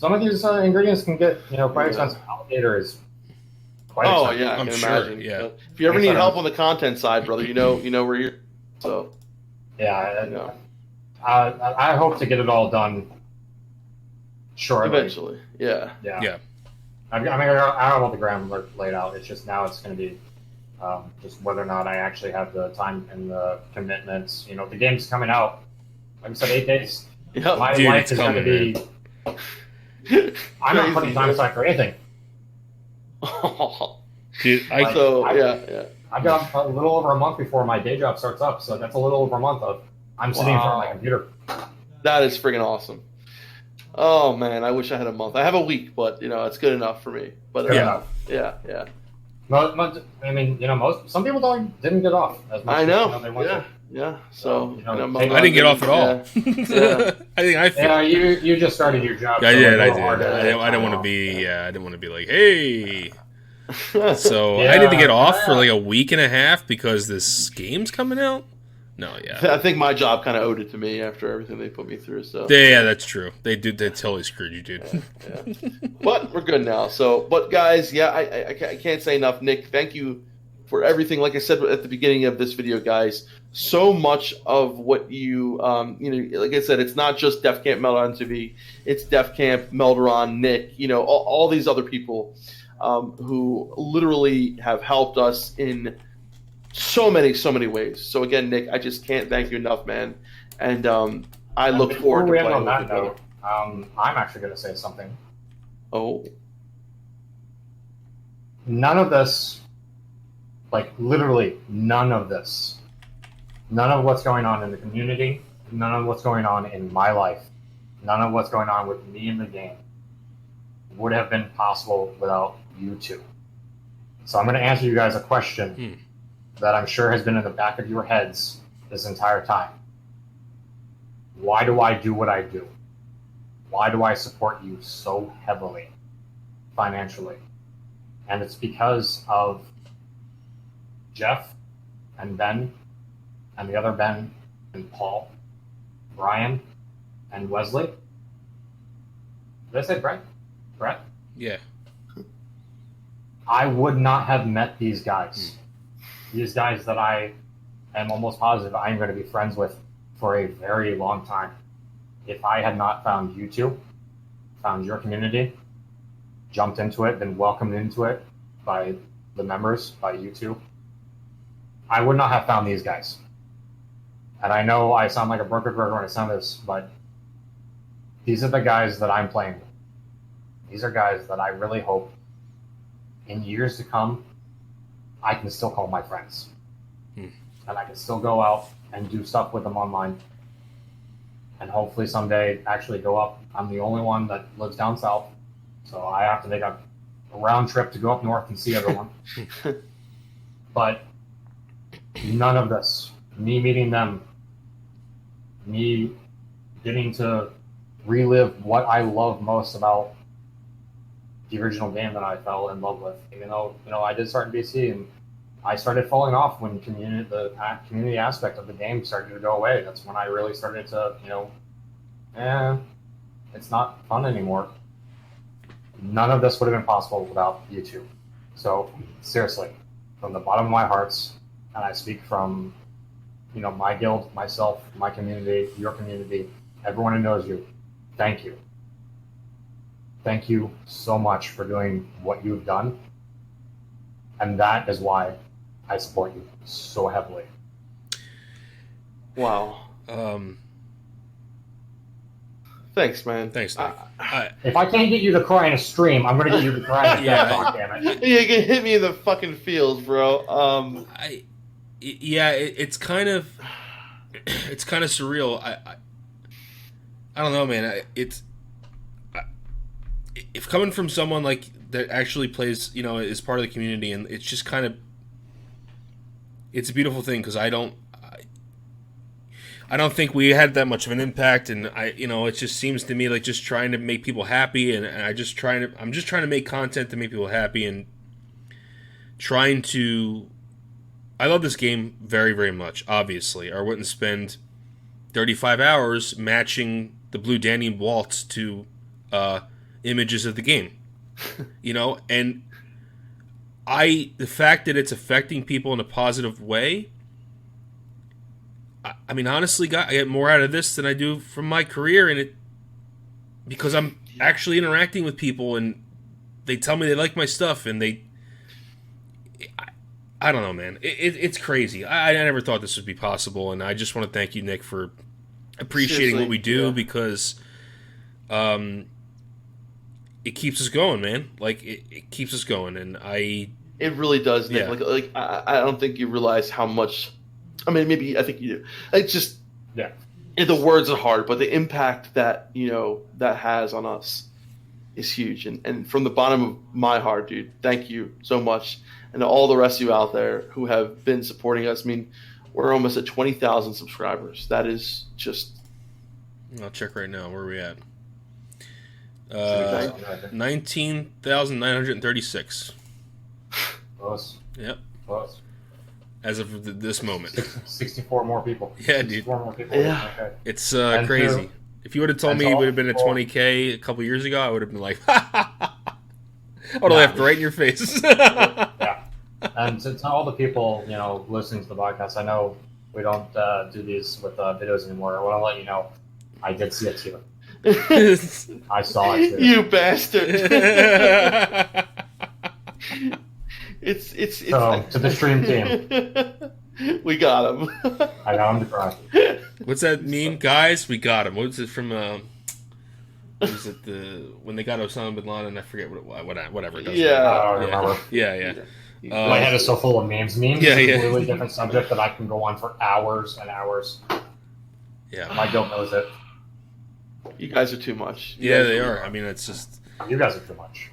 ingredients can get quite expensive. Alligator is quite expensive. Yeah, I I'm can sure, imagine. yeah. But if you ever need help on the content side, brother, we're here. So yeah, I hope to get it all done shortly. Eventually, yeah. I have all the groundwork laid out. It's just now it's going to be just whether or not I actually have the time and the commitments. The game's coming out. Like I said, 8 days. Yep. My Dude, life it's is going to coming, be. I'm not putting time aside for anything. Dude, Like, yeah. I've got a little over a month before my day job starts up, so that's a little over a month of I'm sitting in front of my computer. That is friggin' awesome. Oh man, I wish I had a month. I have a week, but it's good enough for me. But Yeah. yeah. I mean, some people didn't get off as much I know. as they wanted to. Yeah. So I I didn't get off at all. Yeah. I think I feel. Yeah, you just started your job. I so did. it's a I little did. hard to I take didn't time want to off. be. Yeah, I didn't want to be like, hey. Yeah. So I didn't get off for like a week and a half because this game's coming out. No, yeah. I think my job kind of owed it to me after everything they put me through. So Yeah, that's true. They totally screwed you, dude. yeah. But we're good now. So, but guys, yeah, I can't say enough. Nick, thank you for everything. Like I said at the beginning of this video, guys, so much of what you, like I said, it's not just Defcamp Melderon TV. It's Defcamp, Melderon, Nick, all these other people who literally have helped us in so many ways. So again, Nick, I just can't thank you enough, man. And I look forward to playing on with that you, brother. note, I'm actually going to say something. Oh, None of this, like literally none of this, none of what's going on in the community, none of what's going on in my life, none of what's going on with me in the game would have been possible without you two. So I'm going to answer you guys a question that I'm sure has been in the back of your heads this entire time. Why do I do what I do? Why do I support you so heavily financially? And it's because of Jeff and Ben and the other Ben and Paul, Brian and Wesley. Did I say Brett? Brett? Yeah. I would not have met these guys. These guys that I am almost positive I'm going to be friends with for a very long time. If I had not found you two, found your community, jumped into it, been welcomed into it by the members, by you two, I would not have found these guys. And I know I sound like a broken record when I sound this, but these are the guys that I'm playing with. These are guys that I really hope in years to come I can still call my friends. And I can still go out and do stuff with them online. And hopefully someday actually go up. I'm the only one that lives down south, so I have to make a round trip to go up north and see everyone. But none of this, me meeting them, me getting to relive what I love most about the original game that I fell in love with. Even though, I did start in BC and I started falling off when the community aspect of the game started to go away. That's when I really started to, it's not fun anymore. None of this would have been possible without you two. So seriously, from the bottom of my hearts, and I speak from, my guild, myself, my community, your community, everyone who knows you, thank you. Thank you so much for doing what you've done. And that is why I support you so heavily. Wow. Thanks, man. Thanks, Nick. If I can't get you to cry in a stream, I'm going to get you to cry in a DefTalk, damn it. You can hit me in the fucking fields, bro. It's kind of surreal. I don't know, man. If coming from someone like that actually plays, is part of the community, and it's just kind of, it's a beautiful thing because I don't think we had that much of an impact, and it just seems to me like just trying to make people happy, and I'm just trying to make content to make people happy, and I love this game very, very much, obviously, or I wouldn't spend 35 hours matching the Blue Danny waltz to images of the game, and the fact that it's affecting people in a positive way, I mean, honestly, I get more out of this than I do from my career, and because I'm actually interacting with people, and they tell me they like my stuff, and I don't know, man. It's crazy. I never thought this would be possible, and I just want to thank you, Nick, for appreciating what we do, because it keeps us going, man. Like, it keeps us going, and it really does, Nick. Yeah. Like I don't think you realize how much. I mean, maybe I think you do. It's just, the words are hard, but the impact that that has on us is huge. And from the bottom of my heart, dude, thank you so much, and to all the rest of you out there who have been supporting us. I mean, we're almost at 20,000 subscribers. That is just. I'll check right now. Where are we at? 19,936. Close. Yep. Close. As of this moment. 64 more people. Yeah, dude. 64 more people. Yeah. Okay. It's crazy. If you would have told me it would have been at 20K a couple years ago, I would have been like, I would have laughed right in your face. Yeah. And to all the people, listening to the podcast, I know we don't do these with videos anymore. I want to let you know, I did see it too. I saw it too. You bastard. It's So, to the stream team. We got him. I got him to cry. What's that meme? Guys, we got him. What was it from, was it when they got Osama bin Laden? I forget whatever. It doesn't Yeah. I don't remember. Yeah. My head is so full of memes. Memes Yeah, is yeah. a completely different subject that I can go on for hours and hours. Yeah. My guild knows it. You guys are too much. Yeah, they are. I mean, it's just... You guys are too much.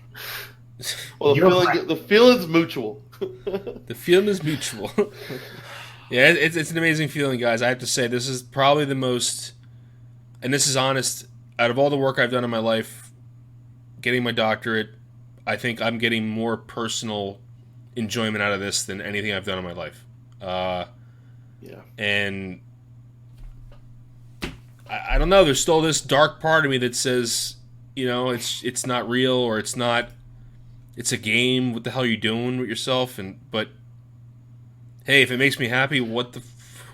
Well, the feeling's mutual. The feeling is mutual. Yeah, it's an amazing feeling, guys. I have to say, this is probably the most, and this is honest, out of all the work I've done in my life, getting my doctorate, I think I'm getting more personal enjoyment out of this than anything I've done in my life. Yeah. And I don't know, there's still this dark part of me that says, it's not real, or it's a game. What the hell are you doing with yourself? But hey, if it makes me happy, what the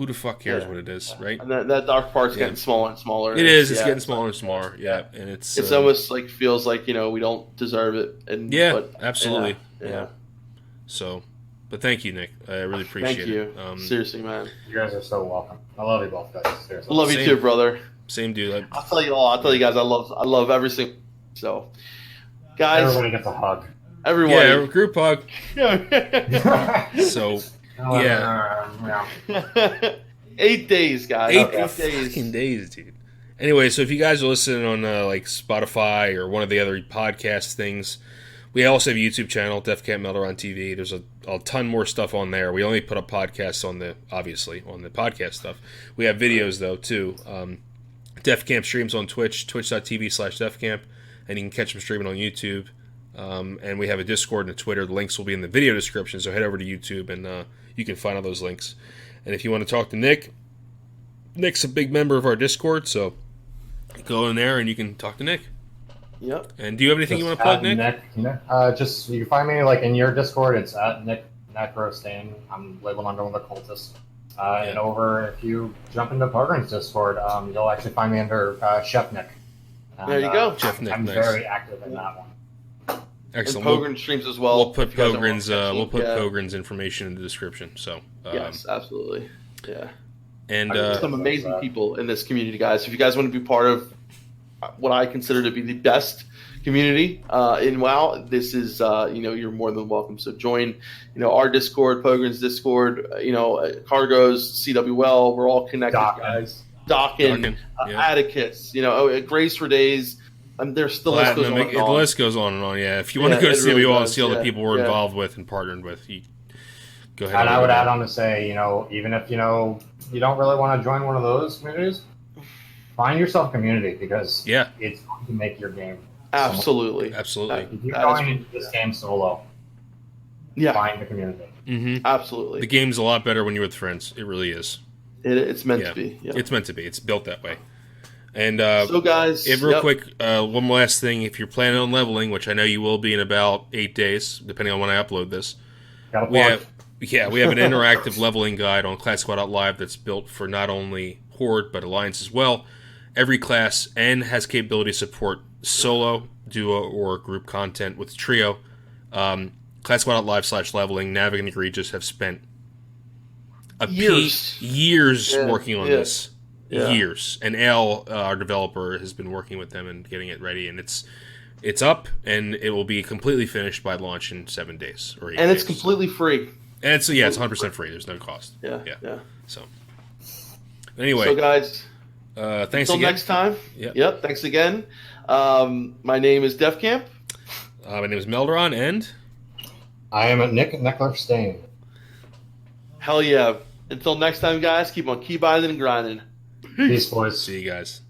who the fuck cares what it is, right? And that dark part's getting smaller and smaller. It is. It's getting smaller and smaller. Yeah, and it's almost like feels like we don't deserve it. And absolutely. Yeah. So, but thank you, Nick. I really appreciate it. Thank you. Seriously, man. You guys are so welcome. I love you both, guys. Seriously. I love you too, brother. Same dude. I'll tell you all. I'll tell you guys. I love every single. So, guys. Everybody gets a hug. Everyone. Yeah, group hug. So, yeah. 8 days, guys. 8 fucking days, dude. Anyway, so if you guys are listening on like Spotify or one of the other podcast things, we also have a YouTube channel, Defcamp and Melderon TV. There's a ton more stuff on there. We only put up podcasts on the podcast stuff. We have videos though too. Defcamp streams on Twitch, twitch.tv/Defcamp, and you can catch them streaming on YouTube. And we have a Discord and a Twitter. The links will be in the video description, so head over to YouTube and you can find all those links. And if you want to talk to Nick, Nick's a big member of our Discord, so go in there and you can talk to Nick. Yep. And do you have anything you want to plug, Nick? Just you can find me like in your Discord. It's at Necro Stane. I'm labeled under one of the cultists. And if you jump into Pogren's Discord, you'll actually find me under Chef Nick. And, there you go. Chef Nick. I'm very active in that one. And Excellent. Pogren streams as well. We'll put Pogren's information in the description. So yes, absolutely. Yeah. And some amazing people in this community, guys. If you guys want to be part of what I consider to be the best community in WoW, this is you're more than welcome. So join our Discord, Pogren's Discord, Cargo's, CWL. We're all connected, guys. Dockin, Atticus, Grace for Days. There's the list goes on and on. The list goes on and on. Yeah, if you want to go to CWL and see all the people we're involved with and partnered with, you go ahead. And I would add on to say, even if you don't really want to join one of those communities, find yourself a community because it's going to make your game. Absolutely. Absolutely. If you're going into this game solo, find the community. Mm-hmm. Absolutely. The game's a lot better when you're with friends. It really is. It's meant to be. Yeah. It's meant to be. It's built that way. And so guys, real quick, one last thing. If you're planning on leveling, which I know you will be in about 8 days, depending on when I upload this, we have an interactive leveling guide on ClassSquad.live that's built for not only Horde but Alliance as well. Every class and has capability to support solo, duo, or group content with Trio. ClassSquad.live/leveling, Navic and Egregious have spent years working on this. Yeah. Years. And Al, our developer, has been working with them and getting it ready, and it's up, and it will be completely finished by launch in 7 days or 8 days. And it's completely free. And it's 100% free. There's no cost. Yeah. So anyway, so guys, thanks until again. next time. Yep. Thanks again. My name is Defcamp. My name is Melderon, and I am at Necro Stane. Hell yeah! Until next time, guys. Keep on keybinding and grinding. Peace, boys. See you guys.